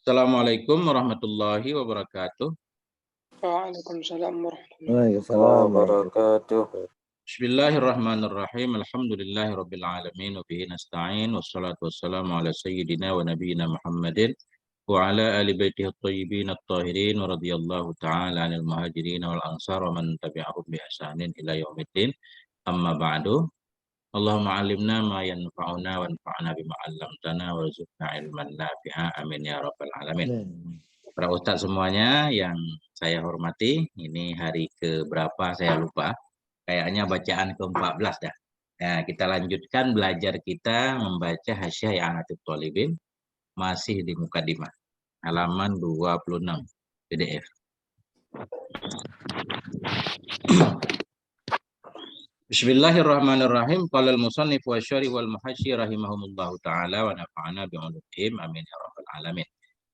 Assalamualaikum warahmatullahi wabarakatuh. Waalaikumsalam warahmatullahi Waalaikumsalam wabarakatuh. Bismillahirrahmanirrahim. Alhamdulillahirabbil alamin wa bihi nasta'in wassalatu wassalamu ala sayyidina wa nabiyyina Muhammadin wa ala ali baitihi at-thayyibin at-tahirin wa radhiyallahu ta'ala 'anil muhajirin wal ansar wa man tabi'ahum bi ihsanin ila yaumiddin. Amma ba'du. Allahumma 'allimna ma yanfa'una wanfa'na bima 'allamtana warzuqna ilman nafi'a. Amin ya rabbal alamin. Para ustadz semuanya yang saya hormati, ini hari keberapa saya lupa. Kayaknya bacaan ke-14 dah. Nah, kita lanjutkan belajar kita membaca Hasyiah I'anatul Thalibin masih di Mukadimah. Halaman 26 PDF. Bismillahirrahmanirrahim. Qala al-musannif wa syarih wal muhasyir rahimahumullahu taala wa nafa'ana bi'ulumihim amin ya rabbal alamin.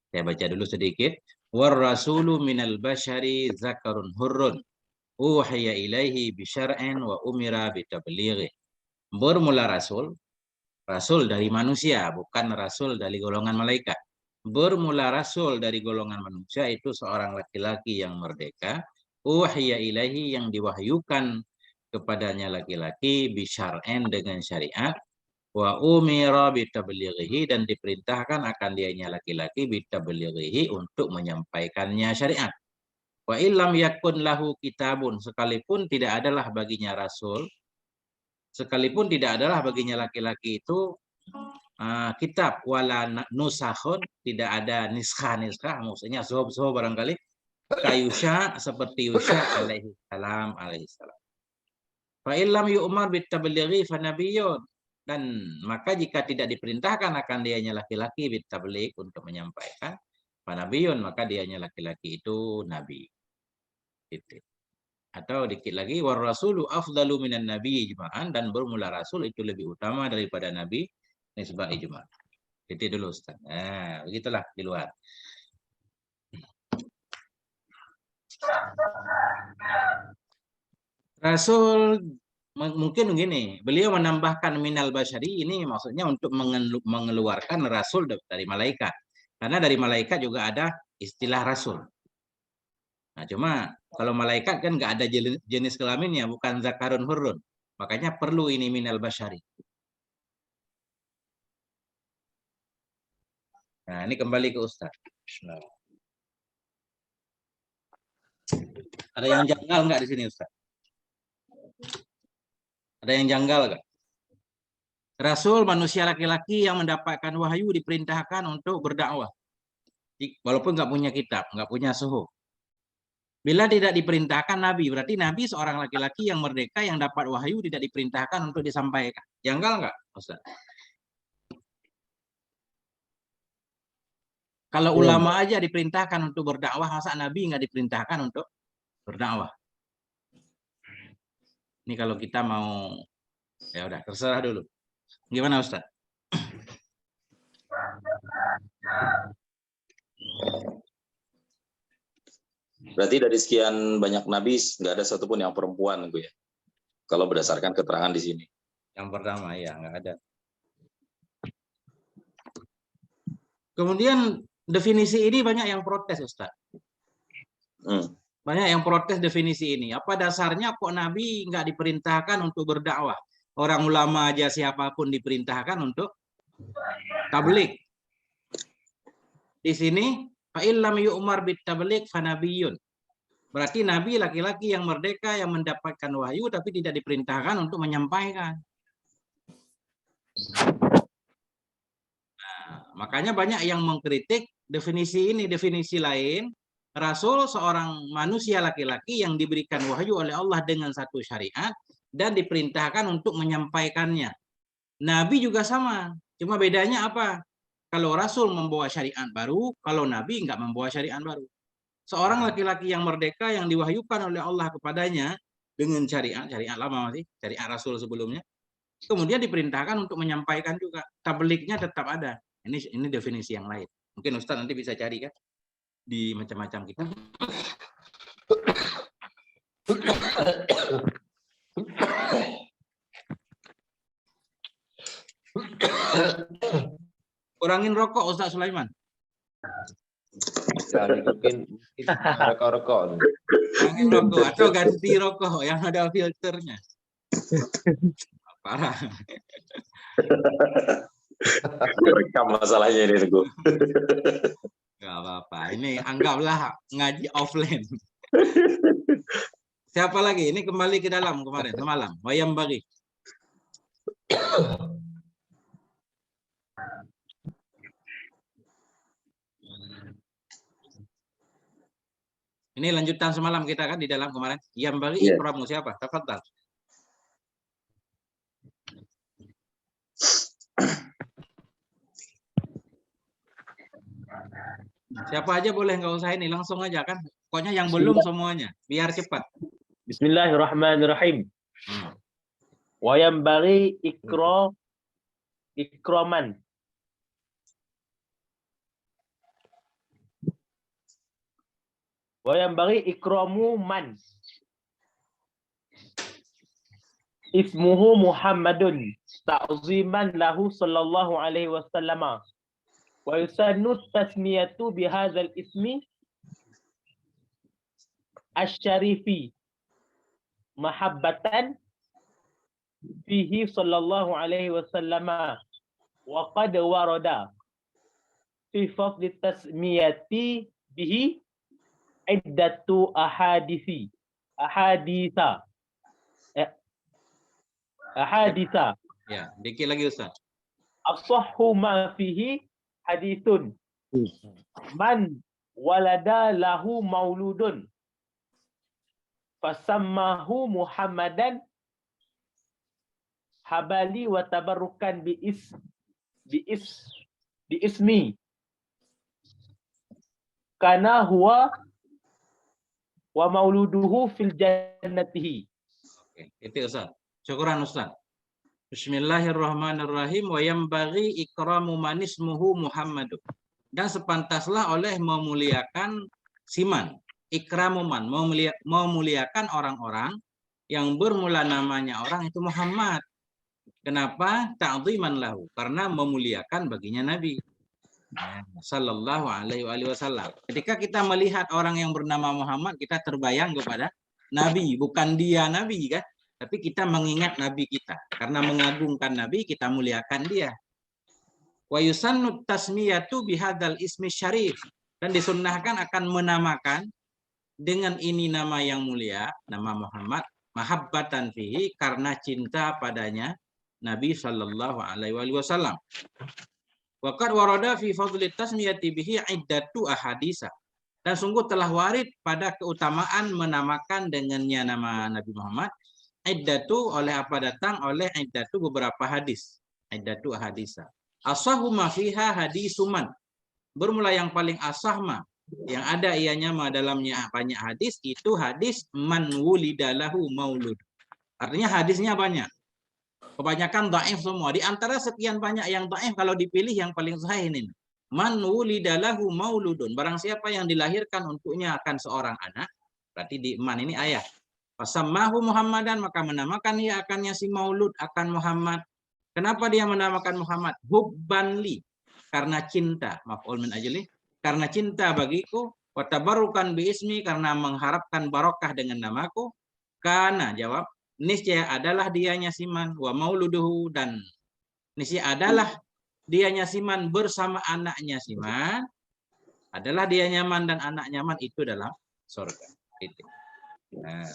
Saya baca dulu sedikit. War rasulu minal bashari zakarun hurrun uhiya ilaihi bisyar'in wa umira bitablighi. Bermula rasul dari manusia, bukan rasul dari golongan malaikat. Bermula rasul dari golongan manusia itu seorang laki-laki yang merdeka. Uhiya ilaihi yang diwahyukan kepadanya laki-laki bisyar'in dengan syariat. Wa umira bitablighihi dan diperintahkan akan dianya laki-laki bitablighihi untuk menyampaikannya syariat. Wa illam yakun lahu kitabun sekalipun tidak adalah baginya rasul, sekalipun tidak adalah baginya laki-laki itu kitab wala nusakhun, tidak ada niskah maksudnya sob barangkali kayusha seperti Yusha alaihi salam. Fa illam yu'mar bitablighi fa nabiyyun. Dan maka jika tidak diperintahkan akan dianya laki-laki bitabligh untuk menyampaikan, panabiyun maka dianya laki-laki itu nabi. Gitu. Atau dikit lagi war rasulu afdalu minan nabi ijma'an, dan bermula rasul itu lebih utama daripada nabi nisbah ijma'. Itu dulu Ustaz. Nah, begitulah di luar. Rasul mungkin begini, beliau menambahkan minal basyari ini maksudnya untuk mengeluarkan rasul dari malaikat. Karena dari malaikat juga ada istilah rasul. Nah, cuma kalau malaikat kan nggak ada jenis kelaminnya, bukan zakarun hurrun. Makanya perlu ini minal basyari. Nah, ini kembali ke Ustaz. Ada yang janggal nggak di sini Ustaz? Ada yang janggal nggak? Rasul manusia laki-laki yang mendapatkan wahyu diperintahkan untuk berdakwah. Walaupun nggak punya kitab, nggak punya suhu. Bila tidak diperintahkan Nabi, berarti Nabi seorang laki-laki yang merdeka yang dapat wahyu tidak diperintahkan untuk disampaikan. Janggal nggak, Ustaz? Kalau ulama aja diperintahkan untuk berdakwah, masa Nabi nggak diperintahkan untuk berdakwah? Ini kalau kita mau, ya udah terserah dulu. Gimana Ustaz? Berarti dari sekian banyak nabi nggak ada satupun yang perempuan, ya? Kalau berdasarkan keterangan di sini. Yang pertama ya nggak ada. Kemudian definisi ini banyak yang protes Ustaz. Banyak yang protes definisi ini. Apa dasarnya kok Nabi nggak diperintahkan untuk berdakwah? Orang ulama aja siapapun diperintahkan untuk tabligh. Di sini fa illam yu'mar bitabligh fa nabiyyun. Berarti Nabi laki-laki yang merdeka yang mendapatkan wahyu tapi tidak diperintahkan untuk menyampaikan. Nah, makanya banyak yang mengkritik definisi ini, definisi lain. Rasul seorang manusia laki-laki yang diberikan wahyu oleh Allah dengan satu syariat dan diperintahkan untuk menyampaikannya. Nabi juga sama, cuma bedanya apa? Kalau Rasul membawa syariat baru, kalau Nabi nggak membawa syariat baru. Seorang laki-laki yang merdeka yang diwahyukan oleh Allah kepadanya dengan syariat lama masih, syariat Rasul sebelumnya, kemudian diperintahkan untuk menyampaikan juga. Tablighnya tetap ada. Ini definisi yang lain. Mungkin Ustaz nanti bisa cari kan di macam-macam kitab. Kurangin rokok Ustaz Sulaiman. Kali mungkin rokok-rokok. Jangan rokok atau ganti rokok yang ada filternya. Parah. Gue rekam masalahnya ini gue. Gak apa-apa. Ini anggaplah ngaji offline. Siapa lagi? Ini kembali ke dalam kemarin semalam. Wayam bagi. Ini lanjutan semalam kita kan di dalam kemarin. Yang bagi Iya. ikramu siapa? Tafadhal. Siapa aja boleh, nggak usah ini, langsung aja kan. Pokoknya yang belum semuanya, biar cepat. Bismillahirrahmanirrahim. Wa yanbaghi ikraman. Wa yanbaghi ikramu man. Ismuhu Muhammadun ta'ziman lahu sallallahu alaihi wasallam. Wa yusannu tasmiyatu bihadzal ismi asy-syarifi mahabbatan fihi sallallahu alaihi wasallam wa qad warada fi fadli tasmiyati bihi iddatu ahaditha Ya, dikit lagi Ustaz. asahhu ma fihi hadithun man walada lahu mauludun fasammahu Muhammadan habali wa tabarrukan bi ismi kana huwa wa mauluduhu fil jannatihi. Oke, itu Ustaz. Syukuran Ustaz. Bismillahirrahmanirrahim. Wa yanbaghi ikramu man ismuhu Muhammadu. Dan sepantaslah oleh memuliakan siman. Ikramu man, memuliakan orang-orang yang bermula namanya orang itu Muhammad. Kenapa? Ta'ziman lahu, karena memuliakan baginya Nabi sallallahu alaihi wasallam. Ketika kita melihat orang yang bernama Muhammad, kita terbayang kepada Nabi, bukan dia Nabi kan? Tapi kita mengingat Nabi kita. Karena mengagungkan Nabi, kita muliakan dia. Wa yusannu tasmiyatu bihadzal ismi syarif. Dan disunnahkan akan menamakan dengan ini nama yang mulia, nama Muhammad, mahabbatan fihi, karena cinta padanya Nabi sallallahu alaihi wasallam. Wa qad warada fi fadli tasmiyati bihi iddatu ahadisa. Dan sungguh telah warid pada keutamaan menamakan dengannya nama Nabi Muhammad. Iddatu oleh apa datang? Oleh iddatu beberapa hadis. Iddatu ahadisa. Asahu ma fiha hadisuman. Bermula yang paling asah ma, yang ada ianya ma dalamnya banyak hadis, itu hadis man wulidalahu maulud. Artinya hadisnya banyak. Kebanyakan dhaif semua. Di antara sekian banyak yang dhaif, kalau dipilih yang paling sahih ini. Man wulidalahu mauludun. Barang siapa yang dilahirkan untuknya akan seorang anak, berarti di man ini ayah. Fasammahu Muhammadan, maka menamakan ia akannya si maulud akan Muhammad. Kenapa dia menamakan Muhammad? Hubban li, karena cinta. Maf'ul min ajli, karena cinta bagiku. Wa tabarrukan bi ismi, karena mengharapkan barokah dengan namaku. Karena jawab, niscaya adalah dianya siman. Wa mauluduhu, dan niscaya adalah dianya siman bersama anaknya siman. Adalah dia nyaman dan anak nyaman itu dalam surga. Titik. Nah.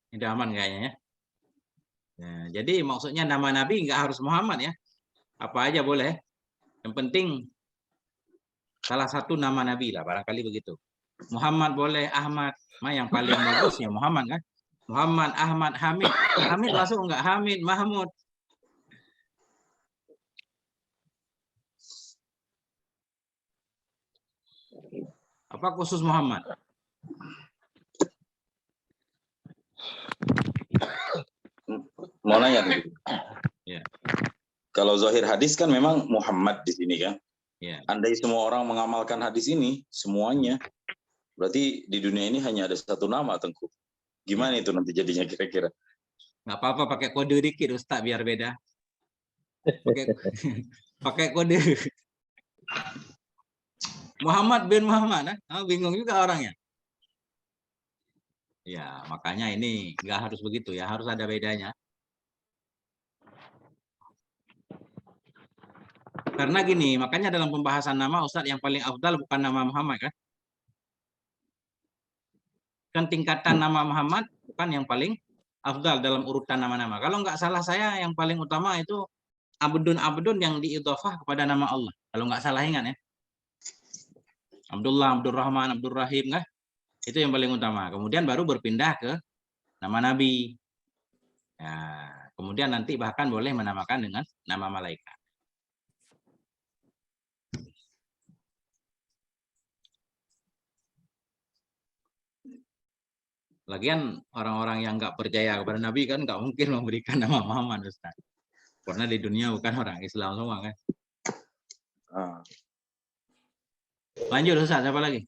Ini udah aman kayaknya ya. Nah, jadi maksudnya nama Nabi nggak harus Muhammad ya. Apa aja boleh. Yang penting salah satu nama Nabi lah, barangkali begitu. Muhammad boleh, Ahmad. Nah, yang paling bagus ya Muhammad kan. Muhammad, Ahmad, Hamid. Hamid masuk enggak? Hamid, Mahmud. Apa khusus Muhammad? mau nanya nih. Ya. Kalau zahir hadis kan memang Muhammad di sini kan. Ya. Andai semua orang mengamalkan hadis ini semuanya, berarti di dunia ini hanya ada satu nama, Tengku. Gimana itu nanti jadinya kira-kira? Nggak apa-apa pakai kode dikit Ustaz biar beda. Pakai kode. Muhammad bin Muhammad, bingung juga orangnya. Ya, makanya ini nggak harus begitu ya, harus ada bedanya. Karena gini, makanya dalam pembahasan nama Ustadz yang paling afdal bukan nama Muhammad kan? Kan tingkatan nama Muhammad bukan yang paling afdal dalam urutan nama-nama. Kalau nggak salah saya yang paling utama itu Abdun yang diidhofah kepada nama Allah. Kalau nggak salah ingat ya. Abdullah, Abdurrahman, Abdurrahim kan? Itu yang paling utama. Kemudian baru berpindah ke nama Nabi. Ya, kemudian nanti bahkan boleh menamakan dengan nama malaikat. Lagian orang-orang yang nggak percaya kepada Nabi kan nggak mungkin memberikan nama Muhammad, Ustaz. Karena di dunia bukan orang Islam semua kan. Lanjut Ustaz, siapa lagi?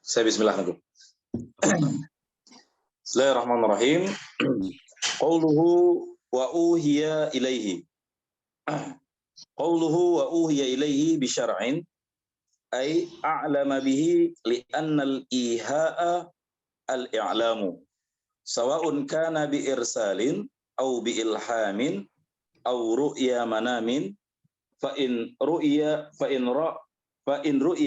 Saya bismillah. Bismillahirrahmanirrahim. Qauluhu wa uhiya ilaihi. Qauluhu wa uhiya ilaihi bi syar'in ay a'lama bihi li'anna al-iha'a al-i'lamu sawa'un kana bi irsalin aw bi ilhamin aw ru'ya manamin fa in ru'ya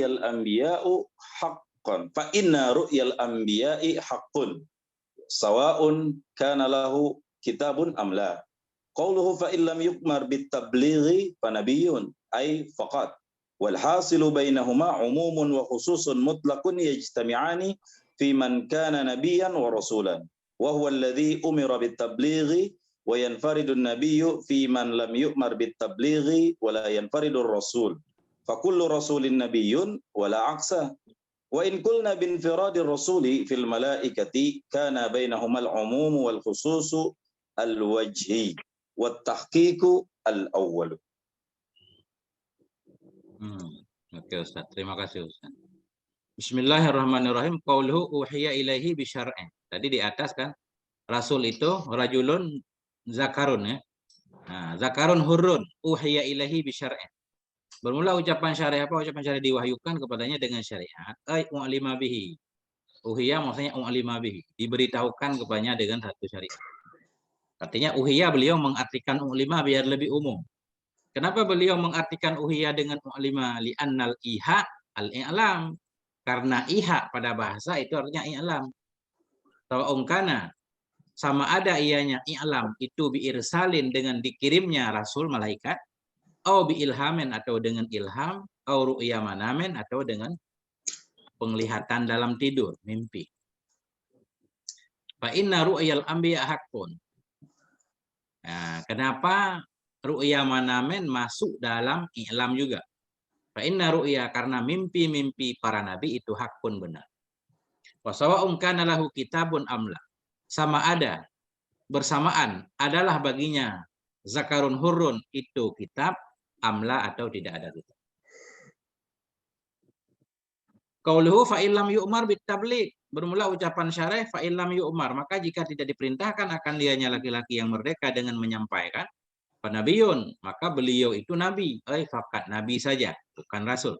al-anbiya'u haqqan fa inna ru'ya al-anbiya'i haqqun sawa'un kana lahu kitabun am la. Qauluhu fa illam yukmar bit tablighi fa nabiyyun ay faqat wal hasilu bainahuma umumun wa khususun mutlaqun yajtami'ani fi man kana nabiyyan wa rasulan wa huwa alladhi umira bit tablighi wa yanfaridu an-nabiyyu fi man lam yu'mar bit tablighi wa la yanfaridu ar-rasul fa kullu rasulin nabiyyun wa la 'aksa wa in qulna bi infiradi ar-rasuli fil malaikati kana bainahuma al-umum wal khususu al-wajhi wat tahqiqu al-awwal. Oke Ustaz, terima kasih Ustaz. Bismillahirrahmanirrahim. Qauluhu uhiya ilaihi bi syar'in. Tadi di atas kan Rasul itu rajulun zakarun ya. Nah, zakarun hurrun uhiya ilaihi bi syar'in. Bermula ucapan syariah apa? Ucapan syariah diwahyukan kepadanya dengan syariat. Ai u'lima bihi. Uhiya maksudnya u'lima bihi. Diberitahukan kepadanya dengan satu syariat. Artinya uhiya beliau mengartikan u'lima biar lebih umum. Kenapa beliau mengartikan uhiya dengan u'lima? Li'annal iha al-i'lam. Karena iha pada bahasa itu artinya i'lam. Tawa'ungkana. Sama ada ianya i'lam itu biirsalin dengan dikirimnya Rasul malaikat. Au biilhamin atau dengan ilham. Au ru'ya manamin atau dengan penglihatan dalam tidur, mimpi. Fa inna ru'yal anbiya haqqun. Nah, kenapa ru'ya manamen masuk dalam i'lam juga? Fa inna ru'ya karena mimpi-mimpi para nabi itu hak pun benar. Wa sawa'un kana lahu kitabun amla. Sama ada bersamaan adalah baginya zakarun hurrun itu kitab amla atau tidak ada kitab. Qauluhu fa illam yu'mar bit tabligh. Bermula ucapan syarih fa illam yu'mar, maka jika tidak diperintahkan akan dianya laki-laki yang merdeka dengan menyampaikan Nabiyun, maka beliau itu nabi, fakat nabi saja, bukan rasul.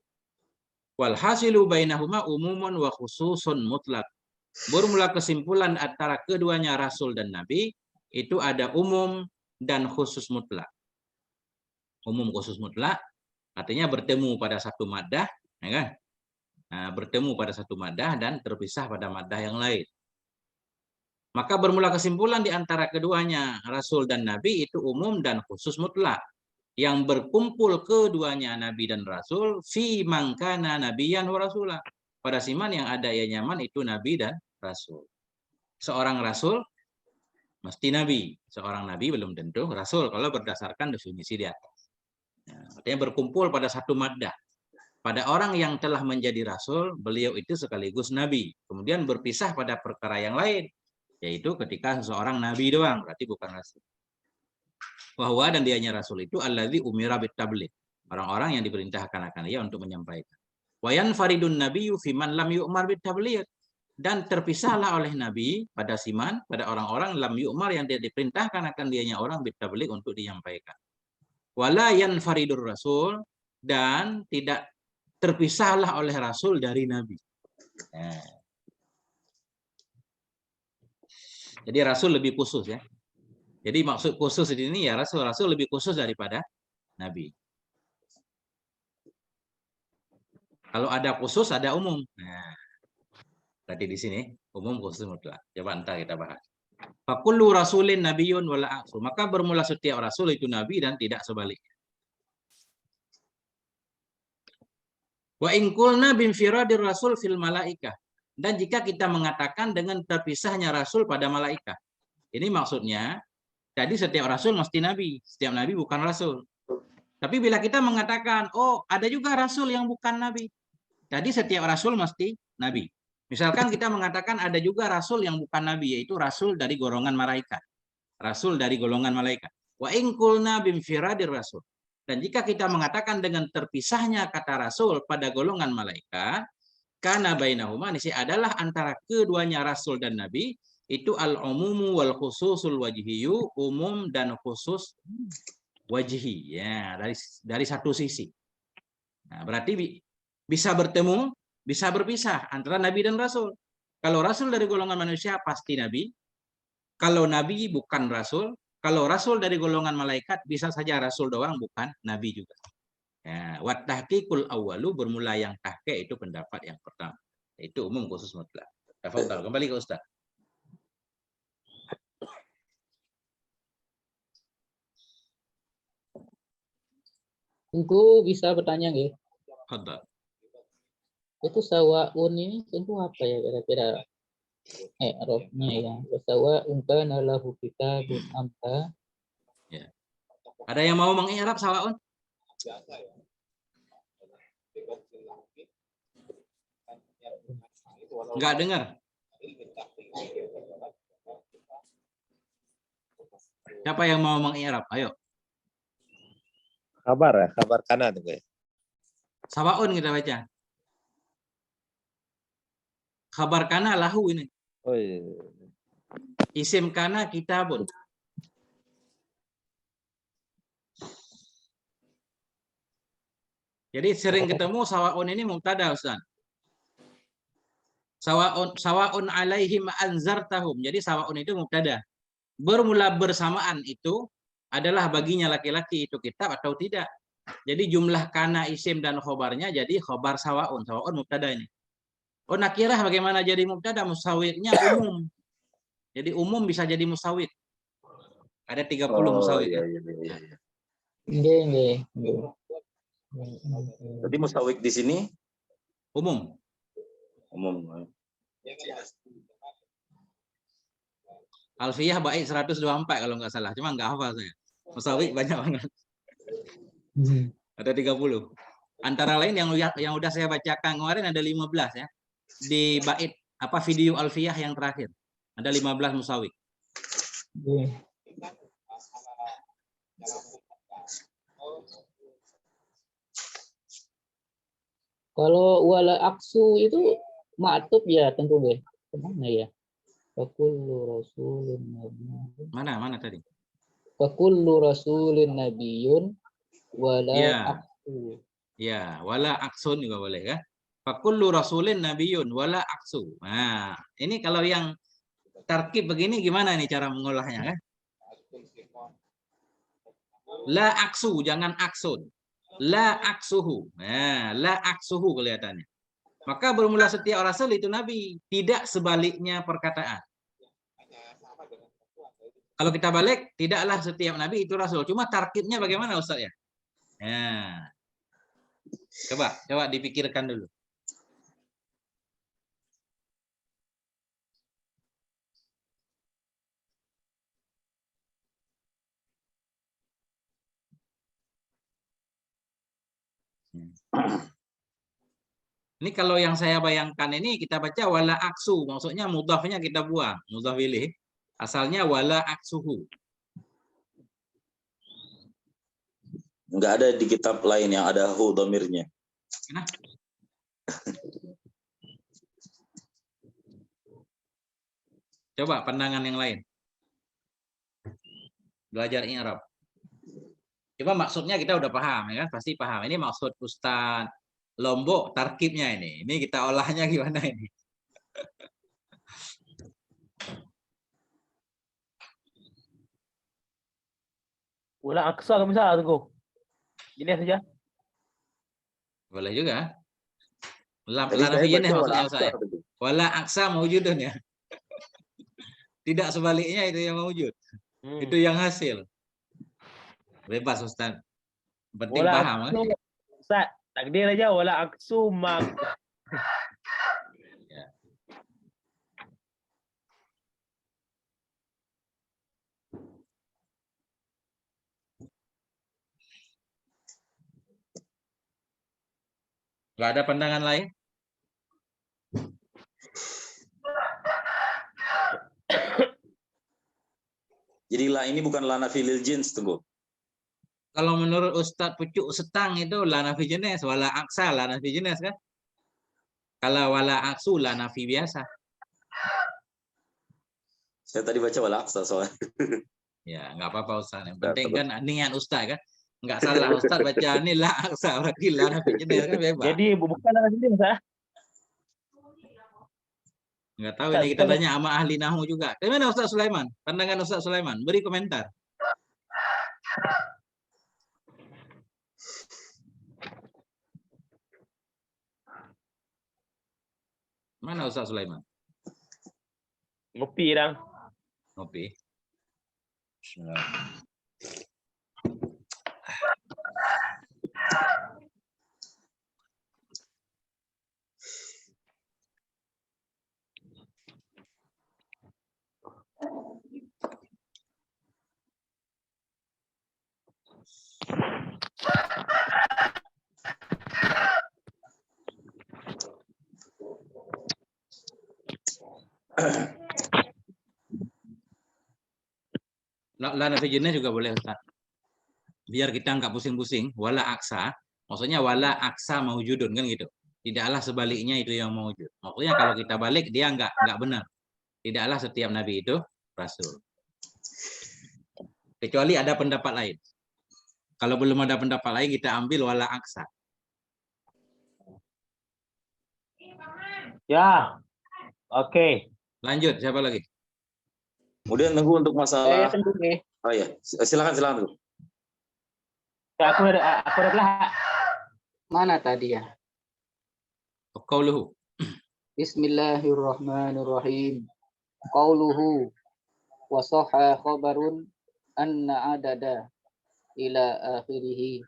Wal hasilu bainahuma umumun wa khususun mutlak. Bermula kesimpulan antara keduanya rasul dan nabi itu ada umum dan khusus mutlak. Umum khusus mutlak artinya bertemu pada satu maddah, ya kan? Nah, bertemu pada satu maddah dan terpisah pada maddah yang lain. Maka bermula kesimpulan di antara keduanya, Rasul dan Nabi itu umum dan khusus mutlak. Yang berkumpul keduanya Nabi dan Rasul, fi mangkana nabiyan wa rasulah. Pada siman yang ada ia nyaman itu Nabi dan Rasul. Seorang Rasul mesti Nabi. Seorang Nabi belum tentu Rasul kalau berdasarkan definisi di atas. Nah, artinya berkumpul pada satu maddah. Pada orang yang telah menjadi Rasul, beliau itu sekaligus Nabi. Kemudian berpisah pada perkara yang lain. Yaitu ketika seseorang nabi doang, berarti bukan rasul. Bahwa dan dianya rasul itu allazi umira bitabligh. Orang-orang yang diperintahkan akan dia untuk menyampaikan. Wa yanfaridun nabiyyu fiman lam yu'mar bitabligh. Dan terpisahlah oleh Nabi pada pada orang-orang lam yu'mar yang dia diperintahkan akan dianya orang bitabligh untuk disampaikan. Wala yanfaridur rasul, dan tidak terpisahlah oleh rasul dari Nabi. Nah. Jadi rasul lebih khusus ya. Jadi maksud khusus di sini ya rasul lebih khusus daripada Nabi. Kalau ada khusus ada umum. Nah, berarti di sini umum khusus mutlak. Coba ntar kita bahas. Fakullu rasulin nabiyun wala aksu. Maka bermula setiap rasul itu nabi dan tidak sebaliknya. Wa in qulna binfiradir rasul fil malaikah. Dan jika kita mengatakan dengan terpisahnya rasul pada malaikat. Ini maksudnya, jadi setiap rasul mesti nabi, setiap nabi bukan rasul. Tapi bila kita mengatakan, oh ada juga rasul yang bukan nabi. Jadi setiap rasul mesti nabi. Misalkan kita mengatakan ada juga rasul yang bukan nabi, yaitu rasul dari golongan malaikat. Rasul dari golongan malaikat. Wa in qulna binfiradir rasul. Dan jika kita mengatakan dengan terpisahnya kata rasul pada golongan malaikat, karena bainahuma ini adalah antara keduanya rasul dan nabi itu al-umumu wal khususul wajhiyu, umum dan khusus wajhi ya, dari satu sisi. Nah, berarti bisa bertemu, bisa berpisah antara nabi dan rasul. Kalau rasul dari golongan manusia pasti nabi. Kalau nabi bukan rasul, kalau rasul dari golongan malaikat bisa saja rasul doang bukan nabi juga. Ya, wat tahqiqul awwalu bermula yang tahqiq itu pendapat yang pertama. Itu umum khusus mutlak. Tafadhal, kembali ke Ustaz. Engko bisa bertanya nggih. Tafadhal. Itu sawaun ini itu apa ya kira-kira? Arabnya ya. Sawaun kana lahu kitabun amta. Ya. Ada yang mau mengi'rab sawaun? Enggak dengar. Siapa yang mau mengi'rab? Ayo. Kabar ya, kabar kana tuh guys. Sawaun kita baca. Khabar kana lahu ini. Oh iya. Isim kana kitabun. Jadi sering ketemu sawaun ini mubtada Ustaz. Sawaun alaihim anzartahum. Jadi sawaun itu mubtada. Bermula bersamaan itu adalah baginya laki-laki itu kitab atau tidak. Jadi jumlah kana isim dan khobarnya jadi khobar sawaun. Sawaun mubtada ini. Oh nakirah bagaimana jadi mubtada? Musawirnya umum. Jadi umum bisa jadi musawir. Ada 30 musawir. Iya. Nggih. Jadi musawik di sini Umum. umum. Alfiyah bait 124 kalau nggak salah. Cuma nggak hafal saya. Musawir banyak banget. Ada 30. Antara lain yang udah saya bacakan kemarin ada 15 ya. Di bait video Alfiyah yang terakhir. Ada 15 musawir. Kalau wala aksu itu ma'tub ya tentu nggih. Kemana ya? Fakullu rasulin nabiyyun. Mana tadi? Fakullu rasulin nabiyyun wala Ya. aksu. Ya, wala aksun juga boleh ya. Fakullu rasulin nabiyun wala aksu. Nah, ini kalau yang tarkib begini gimana nih cara mengolahnya kan? La aksu, jangan aksun. La aksuhu. Nah, la aksuhu kelihatannya. Maka bermula setiap rasul itu nabi, tidak sebaliknya perkataan. Kalau kita balik, tidaklah setiap nabi itu rasul. Cuma tarkibnya bagaimana Ustaz ya? Nah. Coba dipikirkan dulu. Ini kalau yang saya bayangkan ini kita baca wala aksu, maksudnya mudhafnya kita buang, mudhaf ilaih. Asalnya wala aksuhu. Nggak ada di kitab lain yang ada hu domirnya. Nah. Coba pandangan yang lain. Belajar i'rab. Coba maksudnya kita udah paham ya kan? Pasti paham. Ini maksud Ustaz Lombok tarkibnya ini. Ini kita olahnya gimana ini? Ulang aksa ke misal tunggu. Ini saja. Boleh juga. Tadi La saya nafi baca maksudnya wala saya. aksa tadi. Wala aksa maujudun ya. Tidak sebaliknya itu yang maujud. Itu yang hasil. Bebas Ustaz. Penting Wala paham kan? aksu. Ustaz, takdir aja wala aksu mak. Ya. Nggak ada pandangan lain? Jadi la ini bukan la nafi lil jins, tunggu. Kalau menurut Ustadz Pucuk Setang itu la nafi jenis, wala aksa la nafi jenis kan? Kalau wala aksu la nafi biasa. Saya tadi baca wala aksa soalnya. Ya, nggak apa-apa Ustadz. Yang penting kan niat Ustadz kan. Nggak salah Ustadz baca ini la aksa, berarti la nafi jenis kan bebas. Jadi bukan lah sini Ustaz. Nggak tahu ini kita tanya sama ahli nahu juga. Gimana Ustadz Sulaiman? Pandangan Ustadz Sulaiman. Beri komentar. Mana Ustadz Sulaiman? Ngopi dang. Ngopi. Bismillah. La nafi jenis juga boleh Ustaz. Biar kita nggak pusing-pusing. Wala aksa, maksudnya wala aksa maujudun kan gitu. Tidaklah sebaliknya itu yang maujud. Maksudnya kalau kita balik dia nggak benar. Tidaklah setiap nabi itu rasul. Kecuali ada pendapat lain. Kalau belum ada pendapat lain kita ambil wala aksa. Ya. Oke. Lanjut, siapa lagi? Kemudian tunggu untuk masalah. nih. Oh ya, silakan dulu. Ya, aku ada belah. Mana tadi ya? Qauluhu. Bismillahirrahmanirrahim. Qauluhu wa sahha khabarun anna adada ila akhirih.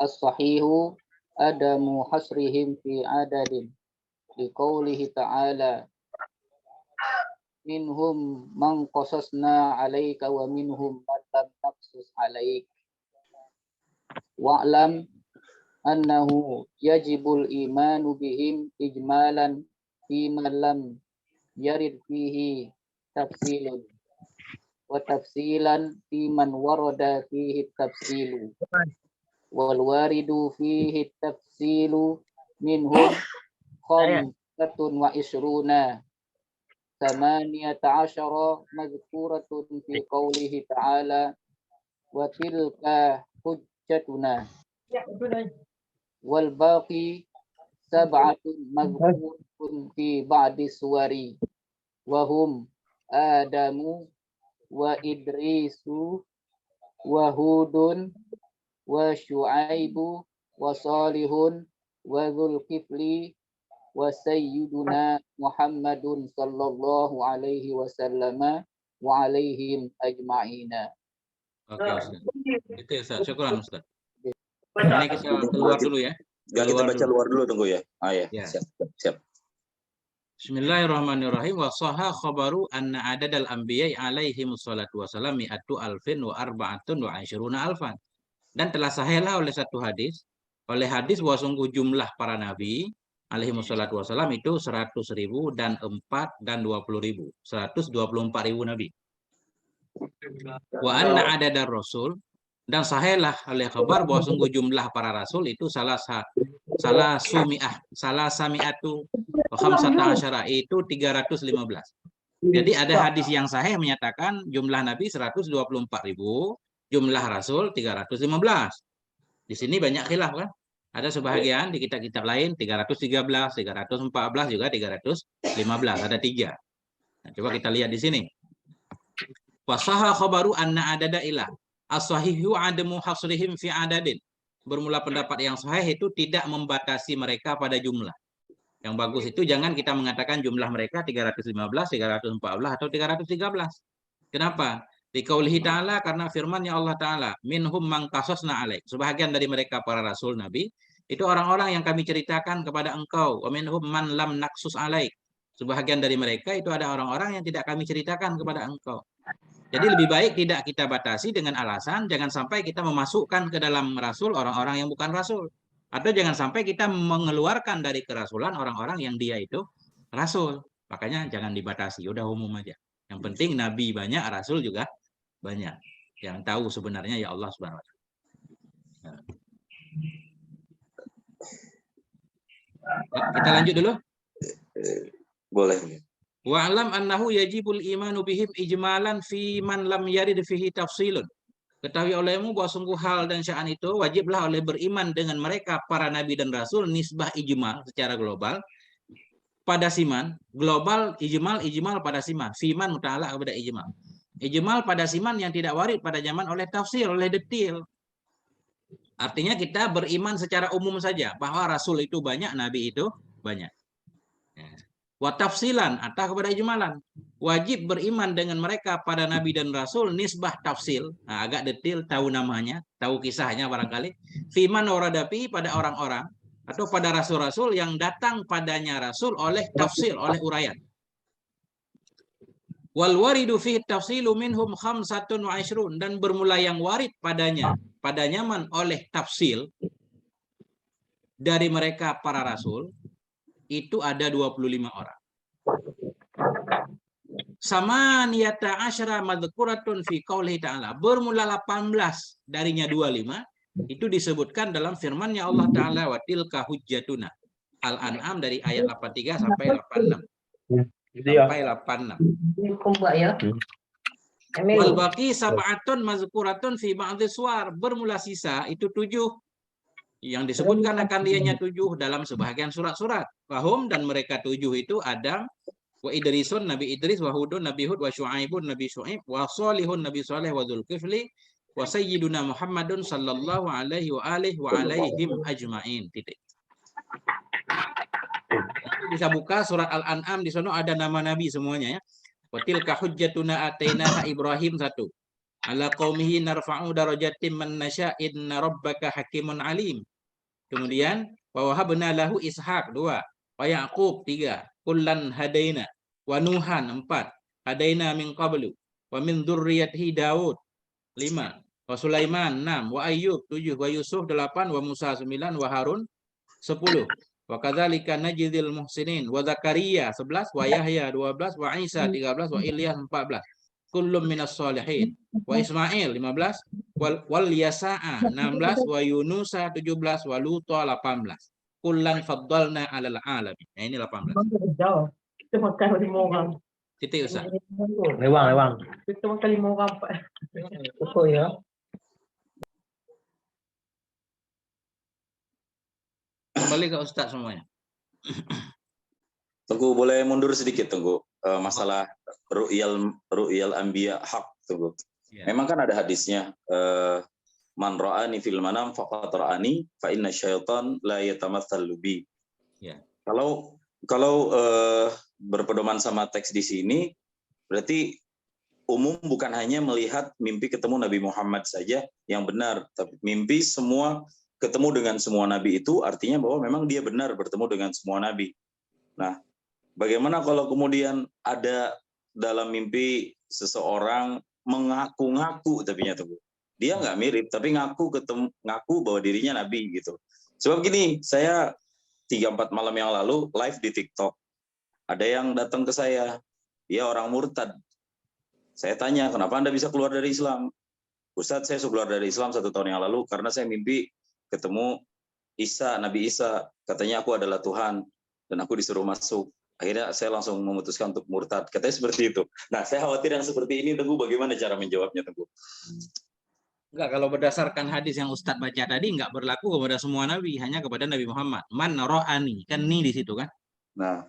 As-sahihu adamu hasrihim fi adadin. Liqaulihi ta'ala minhum man qasasna 'alaika wa minhum man lam naqsus 'alaik. Wa'lam annahu yajibul imanu bihim ijmalan fima lam yarid fihi tafsilun wa tafsilan fiman warada fihi tafsilu wal waridu fihi tafsilu minhum khamsatun wa isruna thamaniyata asyara mazkuratun fi qawlihi ta'ala wa tilka hujjatuna wal baqi sab'atun mazkurun fi ba'di suwari wa hum Adamu wa Idrisu wa Hudun wa Syu'aibu wa Salihun wa Dzulkifli wa Sayyiduna Muhammadun sallallahu alaihi wasallam wa alaihim ajma'ina. Oke Ustaz. Itu ya Ustaz. Syukran Ustaz. Ini kita keluar dulu ya. Kita baca luar dulu tunggu ya. Ah ya. Ya. Siap. Bismillahirrahmanirrahim. Wa sahha khabaru anna adadal anbiya'i alaihi wassalatu wassalam mi'atu alfin wa arba'atun wa asyruna alfan. Dan telah sahihlah oleh satu hadis, oleh hadis bahwa sungguh jumlah para nabi alaihi wassalatu wassalam itu 100.000 dan 4 dan 20.000. 124.000 nabi. Wa anna adadar rasul, dan sahihlah oleh kabar bahwa sungguh jumlah para rasul itu salah sami'atu khamsata asyara, itu 315. Jadi ada hadis yang sahih menyatakan jumlah nabi 124.000, jumlah rasul 315. Di sini banyak khilaf kan? Ada sebahagian di kitab-kitab lain 313, 314 juga 315, ada 3. Nah, coba kita lihat di sini. Wasaha khabaru anna adada ilah as-sahihu adamu hasrihim fi adadin. Bermula pendapat yang sahih itu tidak membatasi mereka pada jumlah. Yang bagus itu jangan kita mengatakan jumlah mereka 315, 314 atau 313. Kenapa? Liqaulihi ta'ala, karena firman-Nya Allah Ta'ala, minhum man qasasna alaik. Sebahagian dari mereka para rasul nabi itu orang-orang yang kami ceritakan kepada engkau. Wa minhum man lam naqsus alaik. Sebahagian dari mereka itu ada orang-orang yang tidak kami ceritakan kepada engkau. Jadi lebih baik tidak kita batasi dengan alasan jangan sampai kita memasukkan ke dalam rasul orang-orang yang bukan rasul. Atau jangan sampai kita mengeluarkan dari kerasulan orang-orang yang dia itu rasul. Makanya jangan dibatasi, udah umum aja. Yang penting nabi banyak, rasul juga banyak. Yang tahu sebenarnya ya Allah Subhanahu wa taala. Kita lanjut dulu. Boleh. Wa'lam annahu yajibul imanu bihim ijmalan fi man lam yarid fihi tafsilun. Ketahui olehmu bahwa sungguh hal dan sya'an itu wajiblah oleh beriman dengan mereka para nabi dan rasul nisbah ijmal secara global pada siman, global ijmal pada siman, fiman muta'alaq kepada ijmal. Ijmal pada siman yang tidak warid pada zaman oleh tafsir, oleh detil. Artinya kita beriman secara umum saja bahwa rasul itu banyak, nabi itu banyak. Wa tafsilan atau kepada ijmalan, wajib beriman dengan mereka pada nabi dan rasul nisbah tafsil. Nah, agak detail, tahu namanya, tahu kisahnya barangkali. Fiman waradapi, pada orang-orang atau pada rasul-rasul yang datang padanya rasul oleh tafsil, oleh uraian. Wal waridu fi tafsilu minhum 25, dan bermula yang warid padanya man oleh tafsil dari mereka para rasul itu ada 25 orang. Sama niyata asyara madzukuratun fi qaulihi ta'ala. Bermula 18 darinya 25 itu disebutkan dalam firman-Nya Allah Ta'ala, wa tilka hujjatuna. Al-An'am dari ayat 83 sampai 86. Sampai 86. Wal baqi sab'atun mazkuratun fi ba'dhi suwar. Bermula sisa itu 7 yang disebutkan akan dianya 7 dalam sebahagian surat-surat. Fahum, dan mereka 7 itu Adam, wa Idrisun, Nabi Idris, wa Hudun, Nabi Hud, wa Syu'aibun, Nabi Syu'aib, wa Salihun, Nabi Saleh, wa Dzulkifli, wa Sayyiduna Muhammadun sallallahu alaihi wa alihi wa alaihim ajma'in. Titik. Bisa buka surat Al-An'am, di sana ada nama Nabi semuanya ya. Wa tilka hujjatuna atainaha Ibrahim 1. Ala qaumihi narfa'u darajatin man nasya inna rabbaka hakimun alim. Kemudian wa wahabna lahu Ishaq 2, wa Yaqub 3, kullan hadaina, wa Nuhan 4, hadaina min qablu, wa min dzurriyyatihi Daud 5, wa Sulaiman 6, wa Ayyub 7, wa Yusuf 8, wa Musa 9, wa Harun 10. Wa kadzalika najzil muhsinin, wa Zakaria 11, wa Yahya 12, wa Isa 13, wa Ilyas 14. Kullum minas solihin. Wa Ismail 15, wal Yasa'a 16, wa Yunusa 17, wa Luto 18. Kullan faddalna 'alal 'alamin. Nah, ini 18. Kita makan 5 orang. Titik Ustaz. Lewang. Kita makan 5 orang, Pak. Betul ya. Kembali ke Ustaz semuanya. Tunggu, boleh mundur sedikit, tunggu. Masalah ru'yal anbiya hak, tunggu. Ya. Memang kan ada hadisnya, man ra'ani fil manam faqad ra'ani fa inna syaitan la yatamatsalu bi. Ya. Kalau berpedoman sama teks di sini, berarti umum bukan hanya melihat mimpi ketemu Nabi Muhammad saja yang benar, tapi mimpi semua ketemu dengan semua nabi itu artinya bahwa memang dia benar bertemu dengan semua nabi. Nah, bagaimana kalau kemudian ada dalam mimpi seseorang mengaku-ngaku, tapi dia nggak mirip, tapi ngaku bahwa dirinya nabi gitu. Sebab gini, saya 3-4 malam yang lalu live di TikTok. Ada yang datang ke saya, dia orang murtad. Saya tanya, kenapa Anda bisa keluar dari Islam? Ustadz, saya keluar dari Islam 1 tahun yang lalu karena saya mimpi ketemu Isa, Nabi Isa. Katanya aku adalah Tuhan dan aku disuruh masuk. Akhirnya saya langsung memutuskan untuk murtad. Katanya seperti itu. Nah, saya khawatir yang seperti ini, Teguh, bagaimana cara menjawabnya, Teguh? Enggak, kalau berdasarkan hadis yang Ustadz baca tadi enggak berlaku kepada semua nabi, hanya kepada Nabi Muhammad. Man ra'ani, kan ni di situ kan. Nah,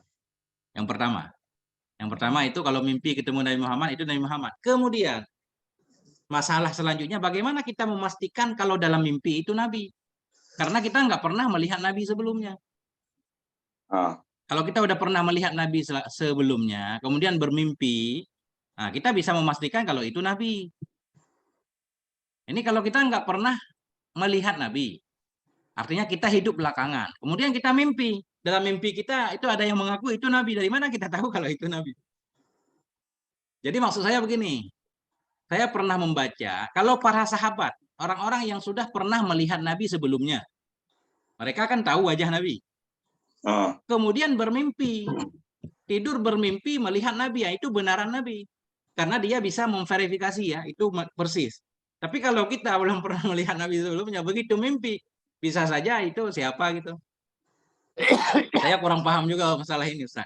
Yang pertama. Yang pertama itu kalau mimpi ketemu Nabi Muhammad, itu Nabi Muhammad. Kemudian masalah selanjutnya bagaimana kita memastikan kalau dalam mimpi itu Nabi? Karena kita nggak pernah melihat Nabi sebelumnya. Kalau kita udah pernah melihat Nabi sebelumnya, kemudian bermimpi, nah kita bisa memastikan kalau itu Nabi. Ini kalau kita nggak pernah melihat Nabi, artinya kita hidup belakangan. Kemudian kita mimpi. Dalam mimpi kita itu ada yang mengaku itu Nabi. Dari mana kita tahu kalau itu Nabi? Jadi maksud saya begini. Saya pernah membaca, kalau para sahabat, orang-orang yang sudah pernah melihat Nabi sebelumnya, mereka kan tahu wajah Nabi. Kemudian bermimpi. Tidur bermimpi melihat Nabi, ya itu benaran Nabi. Karena dia bisa memverifikasi ya, itu persis. Tapi kalau kita belum pernah melihat Nabi sebelumnya, begitu mimpi, bisa saja itu siapa gitu. Saya kurang paham juga masalah ini, Ustaz.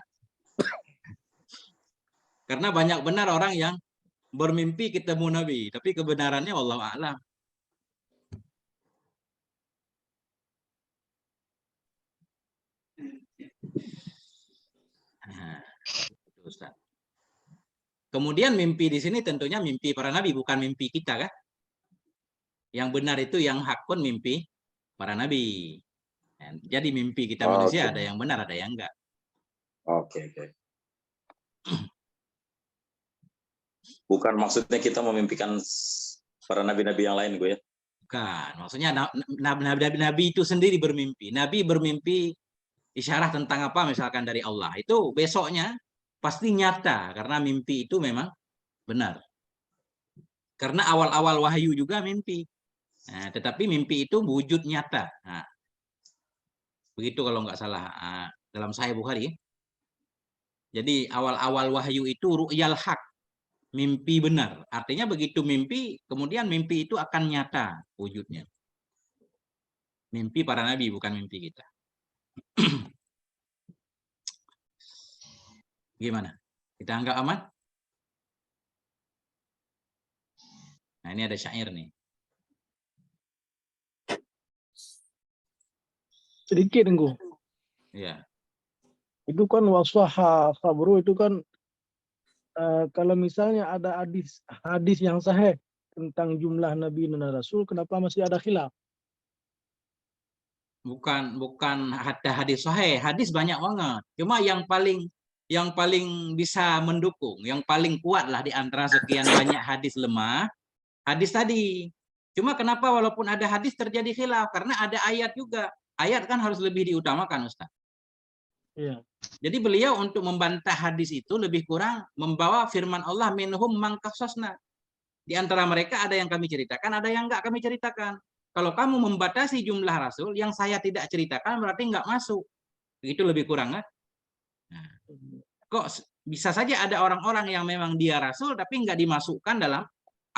Karena banyak benar orang yang bermimpi ketemu Nabi, tapi kebenarannya wallahu a'lam. Nah, itu Ustaz. Kemudian mimpi di sini tentunya mimpi para nabi, bukan mimpi kita kan? Yang benar itu yang hakun mimpi para nabi. Jadi mimpi kita manusia ada yang benar, ada yang enggak. Oke. Bukan maksudnya kita memimpikan para nabi-nabi yang lain, gue ya? Bukan, maksudnya nabi itu sendiri bermimpi. Nabi bermimpi isyarat tentang apa misalkan dari Allah. Itu besoknya pasti nyata karena mimpi itu memang benar. Karena awal-awal wahyu juga mimpi. Nah, tetapi mimpi itu wujud nyata. Nah, begitu kalau nggak salah dalam Sahih Bukhari. Jadi awal-awal wahyu itu ru'yal haq, mimpi benar. Artinya begitu mimpi, kemudian mimpi itu akan nyata wujudnya. Mimpi para nabi, bukan mimpi kita. Gimana? Kita anggap aman? Nah, ini ada syair nih. Sedikit, Enggu. Ya. Itu kan waswaha sabru itu kan kalau misalnya ada hadis yang sahih tentang jumlah nabi dan rasul, kenapa masih ada khilaf? Bukan ada hadis sahih, hadis banyak banget. Cuma yang paling bisa mendukung, yang paling kuat lah di antara sekian banyak hadis lemah, hadis tadi. Cuma kenapa walaupun ada hadis terjadi khilaf? Karena ada ayat juga. Ayat kan harus lebih diutamakan, Ustaz. Iya. Jadi beliau untuk membantah hadis itu lebih kurang membawa firman Allah minhum mangkasosna. Di antara mereka ada yang kami ceritakan, ada yang enggak kami ceritakan. Kalau kamu membatasi jumlah rasul, yang saya tidak ceritakan berarti enggak masuk. Begitu lebih kurang kan? Nah, kok bisa saja ada orang-orang yang memang dia rasul tapi enggak dimasukkan dalam